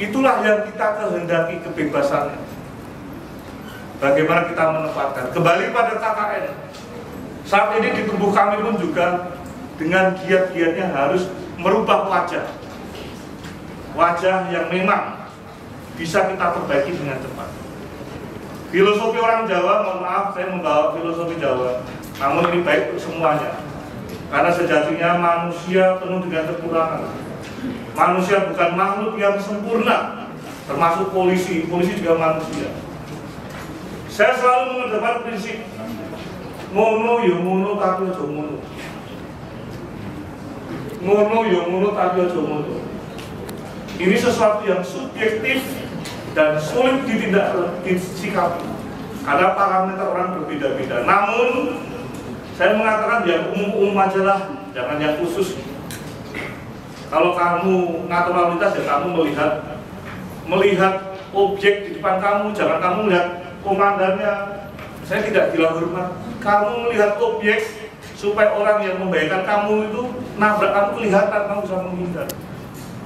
Itulah yang kita kehendaki, kebebasannya. Bagaimana kita menempatkan. Kembali pada KKN. Saat ini di tubuh kami pun juga dengan giat-giatnya harus merubah wajah. Wajah yang memang bisa kita perbaiki dengan cepat. Filosofi orang Jawa, mohon maaf saya membawa filosofi Jawa, namun ini baik untuk semuanya. Karena sejatinya manusia penuh dengan kekurangan. Manusia bukan makhluk yang sempurna, termasuk polisi juga manusia. Saya selalu mengedepankan prinsip ngono yo ngono tapi aja ngono. Ngono yo ngono tapi aja ngono. Ini sesuatu yang subjektif dan sulit disikapi karena parameter orang berbeda-beda. Namun saya mengatakan yang umum-umum aja lah, jangan yang khusus. Kalau kamu naturalitas ya kamu melihat objek di depan kamu, jangan kamu lihat komandannya. Saya tidak bilang hormat. Kamu melihat objek supaya orang yang membahayakan kamu itu nabrak kamu kelihatan, kamu bisa menghindar.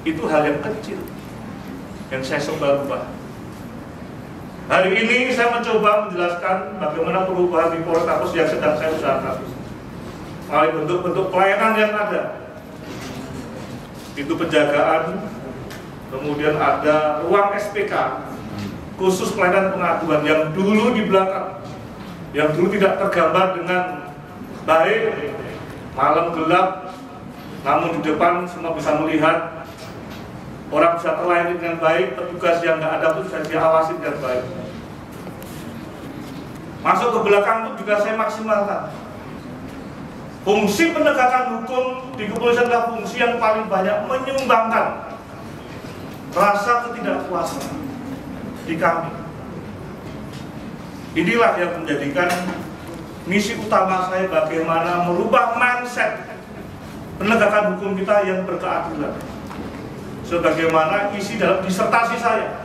Itu hal yang kecil yang saya coba ubah. Hari ini saya mencoba menjelaskan bagaimana perubahan di Polrestabes yang sedang saya usahakan. Melalui bentuk-bentuk pelayanan yang ada. Itu penjagaan, kemudian ada ruang SPK, khusus pelayanan pengaduan yang dulu di belakang, yang dulu tidak tergambar dengan baik, malam gelap, namun di depan semua bisa melihat, orang bisa terlayani dengan baik, petugas yang nggak ada pun bisa diawasi dengan baik. Masuk ke belakang pun juga saya maksimalkan. Fungsi penegakan hukum di kepolisian adalah fungsi yang paling banyak menyumbangkan rasa ketidakpuasan di kami. Inilah yang menjadikan misi utama saya bagaimana merubah mindset penegakan hukum kita yang berkeadilan. Sebagaimana isi dalam disertasi saya.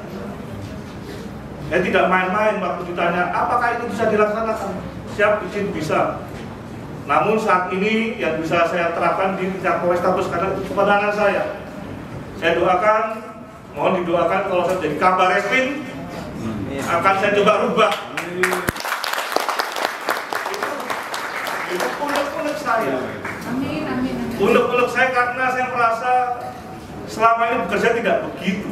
Saya tidak main-main waktu ditanya apakah itu bisa dilaksanakan. Siap, izin, bisa. Namun saat ini yang bisa saya terapkan di tingkat Polrestabes karena itu kewenangan saya. Saya doakan, mohon didoakan kalau saya jadi Kabar Reskrim akan saya coba rubah. Itu unek-unek saya. Unek-unek saya karena saya merasa selama ini bekerja tidak begitu.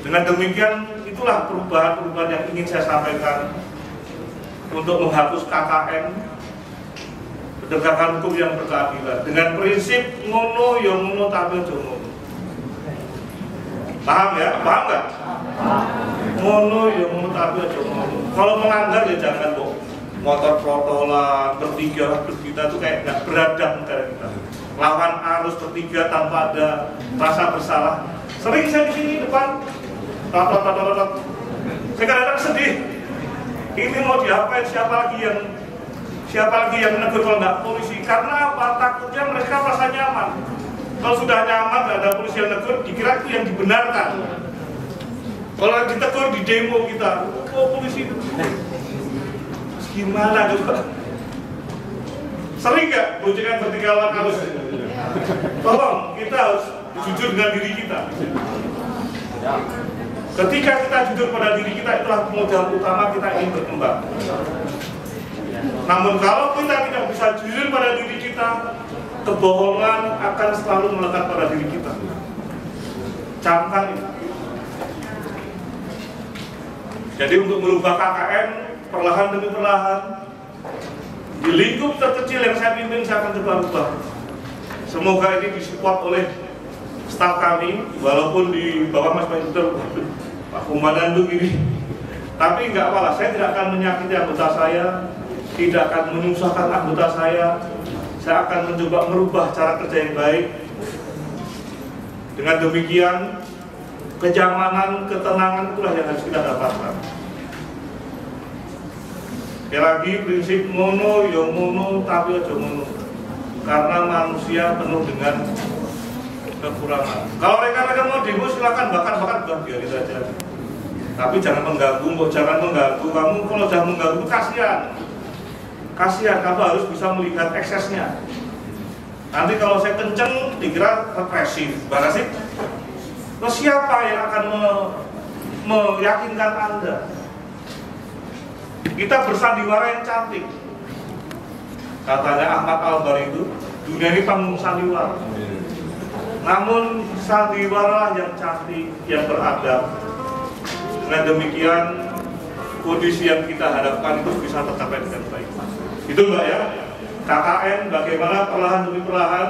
Dengan demikian itulah perubahan-perubahan yang ingin saya sampaikan untuk menghapus KKN, penegakan hukum yang berkeadilan dengan prinsip ngono ya ngono tapi aja ngono. Paham ya? Paham nggak? Ngono ya ngono tapi aja ngono. Kalau melanggar ya jangan kok motor protolan bertiga kita tuh kayak nggak beradab negara kita. Lawan arus bertiga tanpa ada rasa bersalah. Sering saya di sini depan, saya kadang-kadang sedih. Ini mau diapain? Siapa lagi yang menegur kalau nggak polisi? Karena apa? Takutnya mereka merasa nyaman. Kalau sudah nyaman nggak ada polisi yang negur, dikira itu yang dibenarkan. Kalau ditegur di demo kita, oh polisi itu gimana coba? Sering nggak bojongan bertiga lawan arus? Tolong kita harus jujur dengan diri kita. Ketika kita jujur pada diri kita, itulah modal utama kita ingin berkembang. Namun kalau kita tidak bisa jujur pada diri kita, kebohongan akan selalu melekat pada diri kita. Camkan itu. Jadi untuk merubah KKN, perlahan demi perlahan, di lingkup terkecil yang saya pimpin, saya akan coba rubah. Semoga ini disupport oleh staf kami, walaupun di bawah Mas Pak Komandan itu gini. Tapi nggak apalah, saya tidak akan menyakiti anggota saya, tidak akan menyusahkan anggota saya akan mencoba merubah cara kerja yang baik. Dengan demikian, kenyamanan, ketenangan itulah yang harus kita dapatkan. Sekali lagi, prinsip mono, ya mono, tapi aja mono. Karena manusia penuh dengan kekurangan. Kalau rekan-rekan mau demo silakan bakar biarin saja. Tapi jangan mengganggu, jangan mengganggu. Kamu kalau jangan mengganggu kasihan. Kasihan, kamu harus bisa melihat eksesnya. Nanti kalau saya kenceng dikira represif, mana sih? Terus siapa yang akan meyakinkan Anda? Kita bersandiwara yang cantik. Katanya Ahmad Albar itu, dunia ini panggung sandiwara. Namun sandiwara yang cantik, yang beradab. Dengan demikian kondisi yang kita harapkan itu bisa tercapai dengan baik. Itu Mbak ya, KKN bagaimana perlahan demi perlahan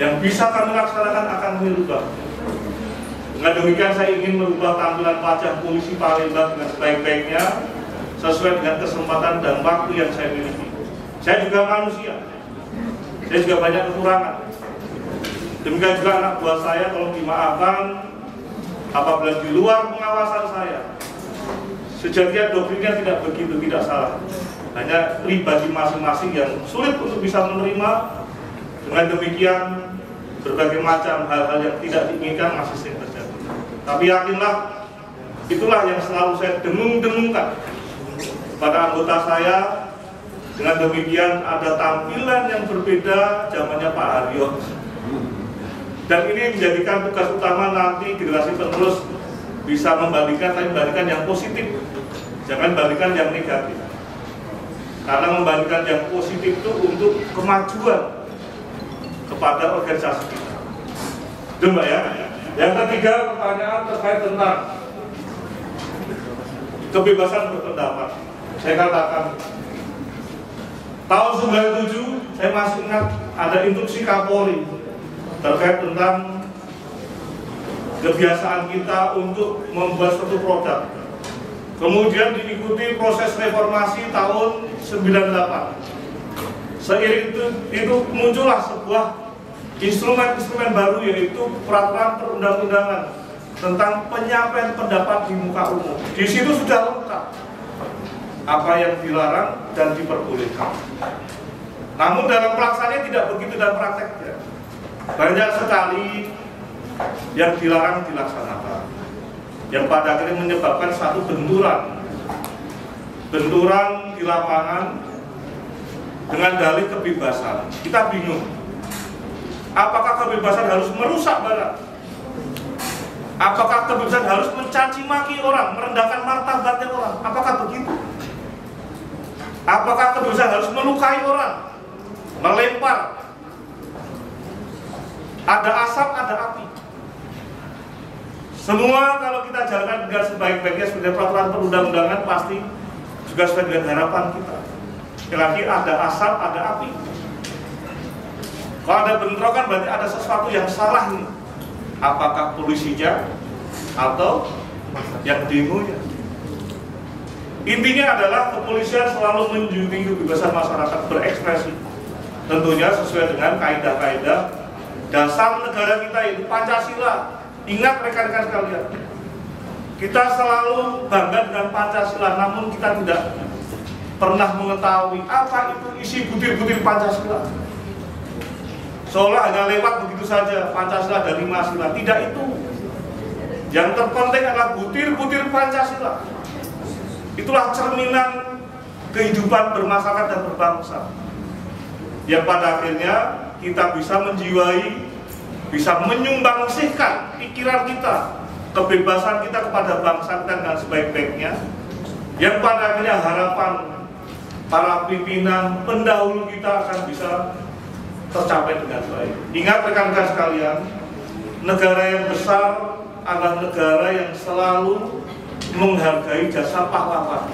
yang bisa kami laksanakan akan merubah. Dengan demikian saya ingin merubah tampilan wajah polisi Palembang dengan sebaik-baiknya sesuai dengan kesempatan dan waktu yang saya miliki. Saya juga manusia, saya juga banyak kekurangan. Demikian juga anak buah saya, kalau dimaafkan apabila di luar pengawasan saya. Sejatinya doktrinnya tidak begitu, tidak salah. Hanya pribadi masing-masing yang sulit untuk bisa menerima. Dengan demikian berbagai macam hal-hal yang tidak diinginkan masih sering terjadi. Tapi yakinlah, itulah yang selalu saya dengung-dengungkan pada anggota saya. Dengan demikian ada tampilan yang berbeda zamannya Pak Haryo. Dan ini menjadikan tugas utama nanti generasi penerus bisa membandingkan, tapi membandingkan yang positif, jangan bandingkan yang negatif. Karena membandingkan yang positif itu untuk kemajuan kepada organisasi kita. Itu Mbak ya. Yang ketiga, pertanyaan terkait tentang kebebasan berpendapat. Saya katakan tahun 97 saya masih ingat ada instruksi Kapolri terkait tentang kebiasaan kita untuk membuat suatu produk. Kemudian diikuti proses reformasi tahun 98. Seiring itu muncullah sebuah instrumen-instrumen baru, yaitu peraturan perundang-undangan tentang penyampaian pendapat di muka umum. Di situ sudah lengkap apa yang dilarang dan diperbolehkan. Namun dalam pelaksanaannya tidak begitu dalam prakteknya. Banyak sekali yang dilarang dilaksanakan, yang pada akhirnya menyebabkan satu benturan di lapangan dengan dalih kebebasan. Kita bingung, apakah kebebasan harus merusak barang? Apakah kebebasan harus mencaci maki orang, merendahkan martabatnya orang? Apakah begitu? Apakah kebebasan harus melukai orang, melempar? Ada asap, ada api. Semua kalau kita jalankan dengan sebaik-baiknya sebagai peraturan perundang-undangan pasti juga sesuai dengan harapan kita. Sekali lagi, ada asap, ada api. Kalau ada bentrokan berarti ada sesuatu yang salah nih. Apakah polisinya atau yang demonya? Intinya adalah kepolisian selalu menjunjung kebebasan masyarakat berekspresi. Tentunya sesuai dengan kaidah-kaidah dasar negara kita, itu Pancasila. Ingat rekan-rekan sekalian, kita selalu bangga dengan Pancasila, namun kita tidak pernah mengetahui apa itu isi butir-butir Pancasila. Seolah hanya lewat begitu saja Pancasila dan 5 sila. Tidak itu. Yang terpenting adalah butir-butir Pancasila. Itulah cerminan kehidupan bermasyarakat dan berbangsa. Yang pada akhirnya kita bisa menjiwai, bisa menyumbangsihkan pikiran kita, kebebasan kita kepada bangsa kita dengan sebaik-baiknya. Yang pada akhirnya harapan para pimpinan pendahulu kita akan bisa tercapai dengan baik. Ingat rekan-rekan sekalian, negara yang besar adalah negara yang selalu menghargai jasa pahlawan.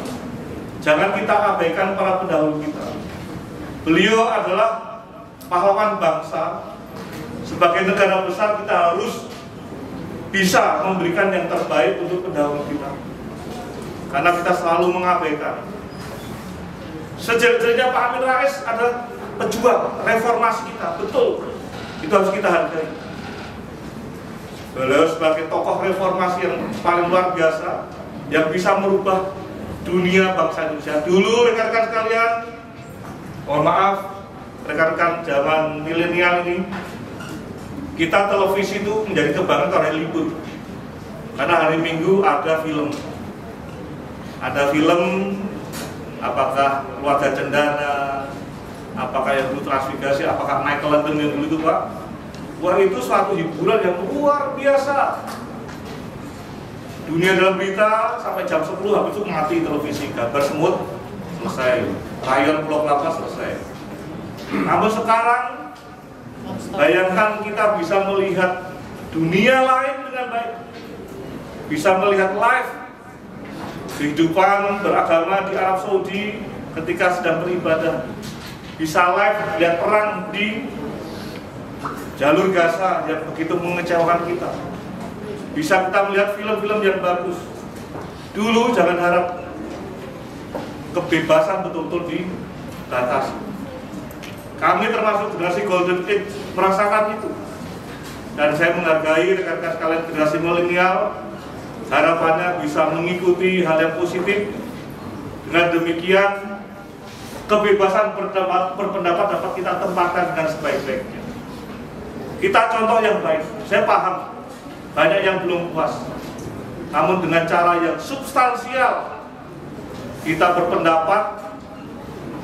Jangan kita abaikan para pendahulu kita. Beliau adalah pahlawan bangsa. Sebagai negara besar kita harus bisa memberikan yang terbaik untuk pendahulu kita. Karena kita selalu mengabaikan. Sejarah Pak Amin Rais adalah pejuang reformasi kita, betul. Itu harus kita hargai. Beliau sebagai tokoh reformasi yang paling luar biasa, yang bisa merubah dunia bangsa Indonesia. Dulu rekan-rekan sekalian, mohon maaf, rekan-rekan zaman milenial ini, kita televisi itu menjadi kebanggaan kalau hari libur. Karena hari Minggu ada film apakah keluarga cendana, apakah yang dulu transmigrasi, apakah Michael London yang dulu itu Pak. Wah, itu suatu hiburan yang luar biasa. Dunia dalam berita sampai jam 10 habis itu mati televisi, gambar semut selesai, rayon Pulau Kelapa selesai. Namun sekarang bayangkan kita bisa melihat dunia lain dengan baik, bisa melihat live kehidupan beragama di Arab Saudi ketika sedang beribadah, bisa live lihat perang di jalur Gaza yang begitu mengecewakan kita, bisa kita melihat film-film yang bagus. Dulu jangan harap kebebasan betul-betul dibatasi. Kami termasuk generasi Golden Age merasakan itu, dan saya menghargai rekan-rekan sekalian generasi milenial. Harapannya bisa mengikuti hal yang positif. Dengan demikian kebebasan berpendapat dapat kita tempatkan dengan sebaik-baiknya. Kita contoh yang baik. Saya paham banyak yang belum puas, namun dengan cara yang substansial kita berpendapat.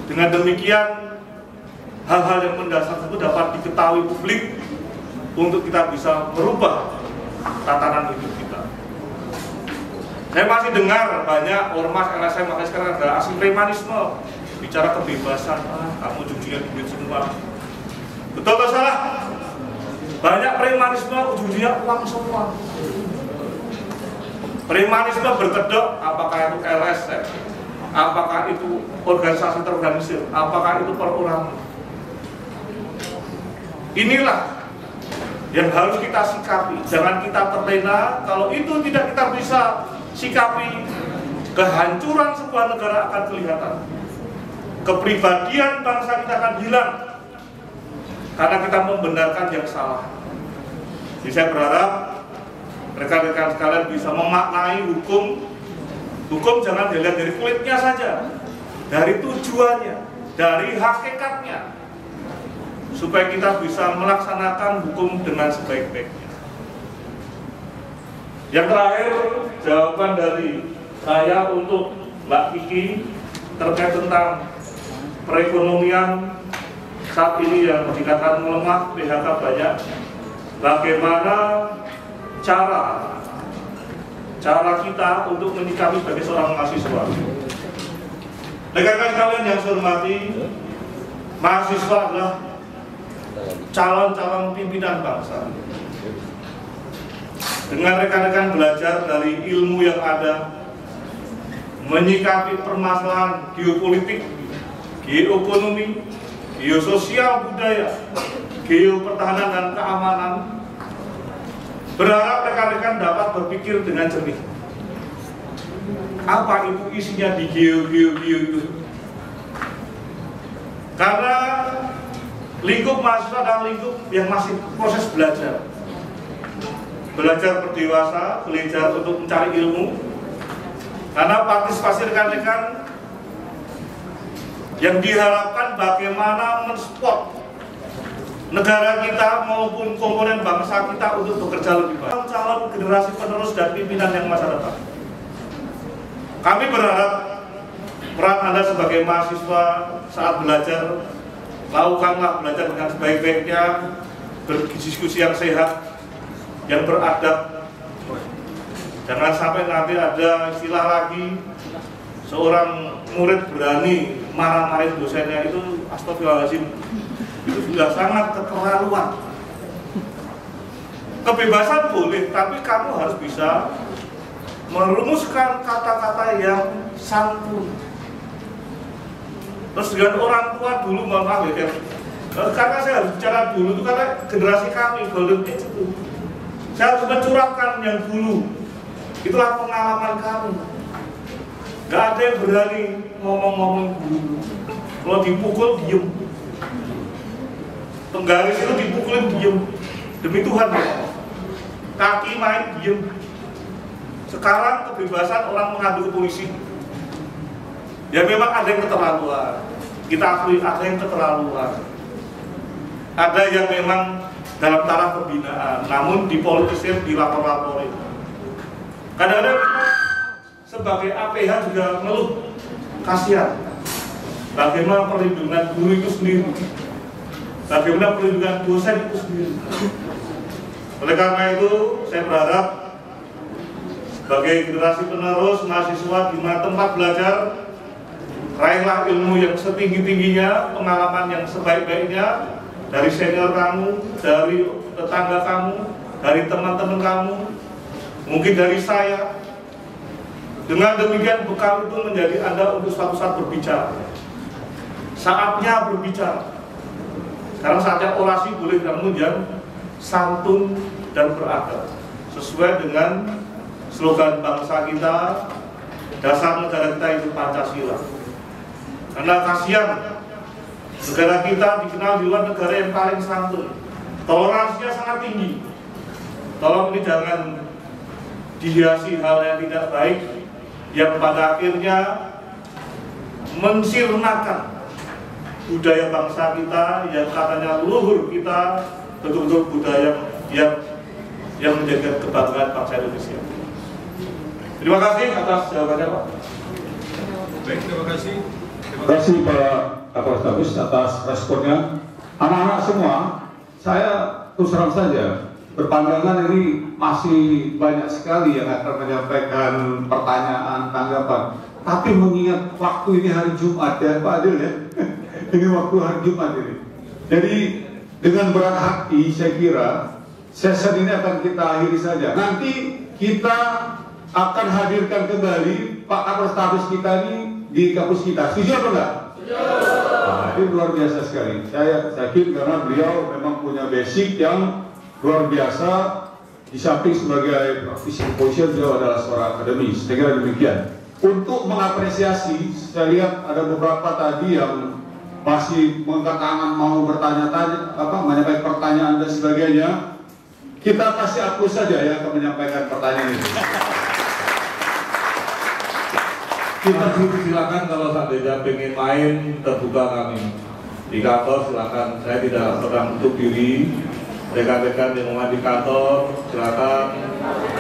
Dengan demikian hal-hal yang mendasar itu dapat diketahui publik untuk kita bisa merubah tatanan hidup kita. Saya masih dengar banyak ormas LSM makanya sekarang ada aksi premanisme, bicara kebebasan, kamu ujung-ujungnya duit semua. Betul atau salah? Banyak premanisme ujung-ujungnya uang semua. Premanisme berkedok, apakah itu LSM, apakah itu organisasi terorganisir, apakah itu perorangan. Inilah yang harus kita sikapi. Jangan kita terlena. Kalau itu tidak kita bisa sikapi, kehancuran sebuah negara akan kelihatan. Kepribadian bangsa kita akan hilang karena kita membenarkan yang salah. Jadi saya berharap rekan-rekan sekalian bisa memaknai hukum. Hukum jangan dilihat dari kulitnya saja, dari tujuannya, dari hakikatnya, supaya kita bisa melaksanakan hukum dengan sebaik-baiknya. Yang terakhir, jawaban dari saya untuk Mbak Kiki terkait tentang perekonomian saat ini yang dikatakan melemah, PHK banyak. Bagaimana cara kita untuk menyikapi sebagai seorang mahasiswa? Rekan-rekan sekalian yang saya hormati, mahasiswa adalah calon-calon pimpinan bangsa. Dengan rekan-rekan belajar dari ilmu yang ada, menyikapi permasalahan geopolitik, geoekonomi, geososial budaya, geopertahanan dan keamanan, berharap rekan-rekan dapat berpikir dengan jernih. Apa itu isinya di geo itu? Karena lingkup mahasiswa adalah lingkup yang masih proses belajar. Belajar berdewasa, belajar untuk mencari ilmu. Karena partisipasi rekan-rekan yang diharapkan bagaimana mensupport negara kita maupun komponen bangsa kita untuk bekerja lebih baik. Calon generasi penerus dan pimpinan yang masa depan. Kami berharap peran Anda sebagai mahasiswa saat belajar, lakukanlah belajar dengan sebaik-baiknya, berdiskusi yang sehat, yang beradab. Jangan sampai nanti ada istilah lagi seorang murid berani marah-marahin dosennya, itu astagfirullahaladzim, itu sudah sangat keterlaluan. Kebebasan boleh, tapi kamu harus bisa merumuskan kata-kata yang santun. Terus dengan orang tua dulu, mohon maaf ya, karena saya harus bicara dulu itu karena generasi kami Golden Age itu. Saya harus mencurahkan yang dulu. Itulah pengalaman kami. Gak ada yang berani ngomong-ngomong dulu. Kalau dipukul diem. Penggaris itu dipukulin diem. Demi Tuhan ya. Kaki main diem. Sekarang kebebasan orang mengadu ke polisi. Ya memang ada yang keterlaluan. Kita akui ada yang keterlaluan. Ada yang memang dalam taraf pembinaan, namun dipolitisir, dilapor-laporin. Kadang-kadang kita sebagai APH juga ngeluh, kasihan. Bagaimana perlindungan guru itu sendiri, bagaimana perlindungan dosen itu sendiri. Oleh karena itu, saya berharap sebagai generasi penerus mahasiswa di mana tempat belajar, raihlah ilmu yang setinggi-tingginya, pengalaman yang sebaik-baiknya dari senior kamu, dari tetangga kamu, dari teman-teman kamu, mungkin dari saya. Dengan demikian bekal itu menjadi Anda untuk suatu saat berbicara. Saatnya berbicara. Sekarang saatnya orasi boleh namun yang santun dan beradab, sesuai dengan slogan bangsa kita, dasar negara kita itu Pancasila. Karena kasihan negara kita dikenal di luar negara yang paling santun, toleransinya sangat tinggi. Tolong ini jangan dihiasi hal yang tidak baik yang pada akhirnya mensirnakan budaya bangsa kita yang katanya luhur kita, betul-betul budaya yang menjaga kebanggaan bangsa Indonesia. Terima kasih atas jawabannya, Pak. Baik, terima kasih. Terima kasih Pak Kapolres atas responnya. Anak-anak semua, saya terus terang saja berpandangan ini masih banyak sekali yang akan menyampaikan pertanyaan, tanggapan. Tapi mengingat waktu ini hari Jumat ya Pak Adil ya, ini waktu hari Jumat ini. Jadi dengan berat hati saya kira sesi ini akan kita akhiri saja. Nanti kita akan hadirkan kembali Pak Kapolres kita ini di kampus kita. Setuju apa enggak? Nah, ini luar biasa sekali. Saya yakin karena beliau memang punya basic yang luar biasa. Di samping sebagai praktisi kepolisian, beliau adalah seorang akademis. Saya kira demikian. Untuk mengapresiasi, saya lihat ada beberapa tadi yang masih mengangkat tangan mau bertanya-tanya, menyampaikan pertanyaan dan sebagainya. Kita kasih aku saja yang akan menyampaikan pertanyaan ini. Kita silakan kalau seandainya pengen main, terbuka kami di kantor, silakan. Saya tidak sedang untuk diri. Rekan-rekan yang mau di kantor, silakan.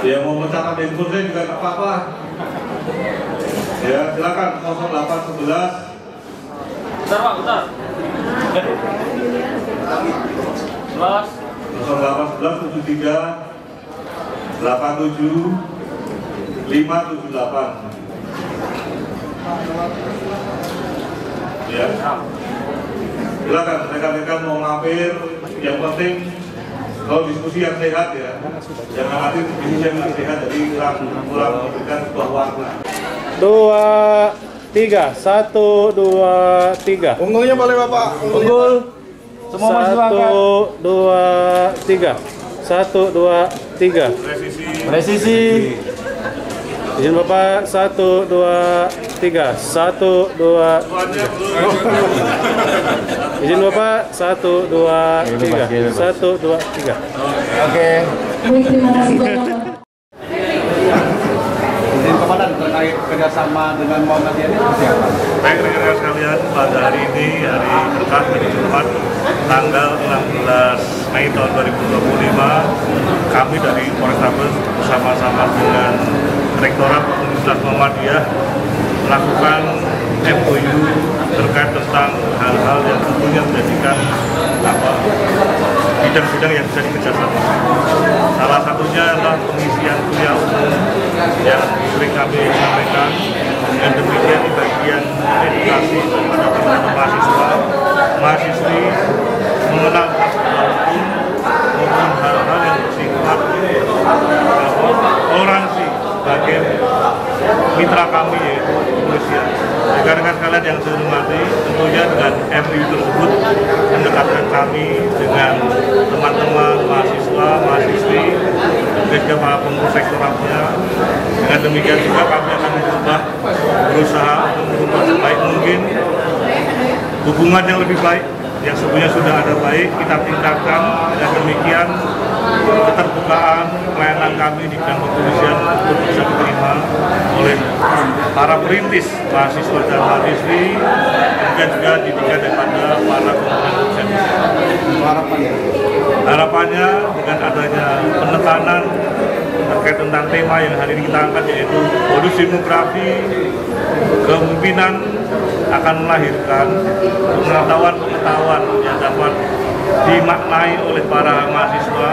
Yang mau mencatat handphone saya juga tak apa-apa. Ya, silakan 0811. Bentar Pak, bentar. 0811 73 87 578. Ya, silakan rekan-rekan mau mampir. Yang penting kalau diskusi yang sehat ya, jangan nanti diskusi yang tidak sehat jadi kurang memberikan sebuah warna. 2, 3, 1, 2, 3. Unggulnya boleh Bapak. Unggul. Semua masyarakat. 1, 2, 3. 1, 2, 3. Presisi. Izin Bapak 1, 2, 3. 1, 2, 3. Izin Bapak 1, 2, 3. 1, 2, 3. Oke. Terima kasih banyak. Izin Komandan terkait kerjasama dengan Muhammadiyah ini seperti apa? Baik rekan-rekan sekalian, pada hari ini hari berkah hari Jumat tanggal 16 Mei tahun 2025, kami dari Polrestabes bersama-sama dengan Rektorat Universitas Muhammadiyah melakukan MOU terkait tentang hal-hal yang tentunya menjadikan bidang-bidang yang bisa dikerjasama. Salah satunya adalah pengisian kuliah umum yang sering kami sampaikan, dan demikian di bagian edukasi kepada teman-teman mahasiswa, mahasiswi mengenal hukum maupun hal-hal yang bersifat toleransi bagi mitra kami yaitu kepolisian. Rekan-rekan sekalian yang saya hormati, tentunya dengan MOU tersebut mendekatkan kami dengan teman-teman mahasiswa, mahasiswi, dan juga para pengurus rektoratnya. Dengan demikian juga kami akan mencoba berusaha untuk merubah sebaik mungkin hubungan yang lebih baik, yang sebelumnya sudah ada baik, kita tingkatkan. Dan demikian keterbukaan pelayanan kami di bidang kepolisian untuk bisa diterima oleh para perintis mahasiswa dan mahasiswi, dan juga dididik daripada para komponen dosen. Harapannya dengan adanya penekanan terkait tentang tema yang hari ini kita angkat, yaitu bonus demografi kemungkinan akan melahirkan pengetahuan yang dapat dimaknai oleh para mahasiswa,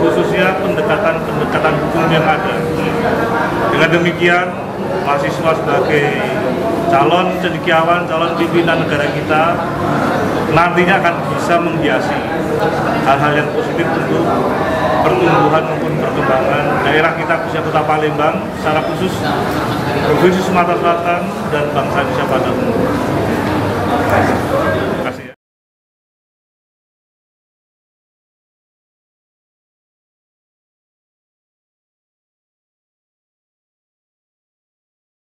khususnya pendekatan hukum yang ada. Dengan demikian, mahasiswa sebagai calon cendekiawan, calon pimpinan negara kita nantinya akan bisa menghiasi hal-hal yang positif untuk pertumbuhan maupun perkembangan daerah kita, khususnya Kota Palembang, secara khusus Provinsi Sumatera Selatan dan bangsa Indonesia pada umumnya.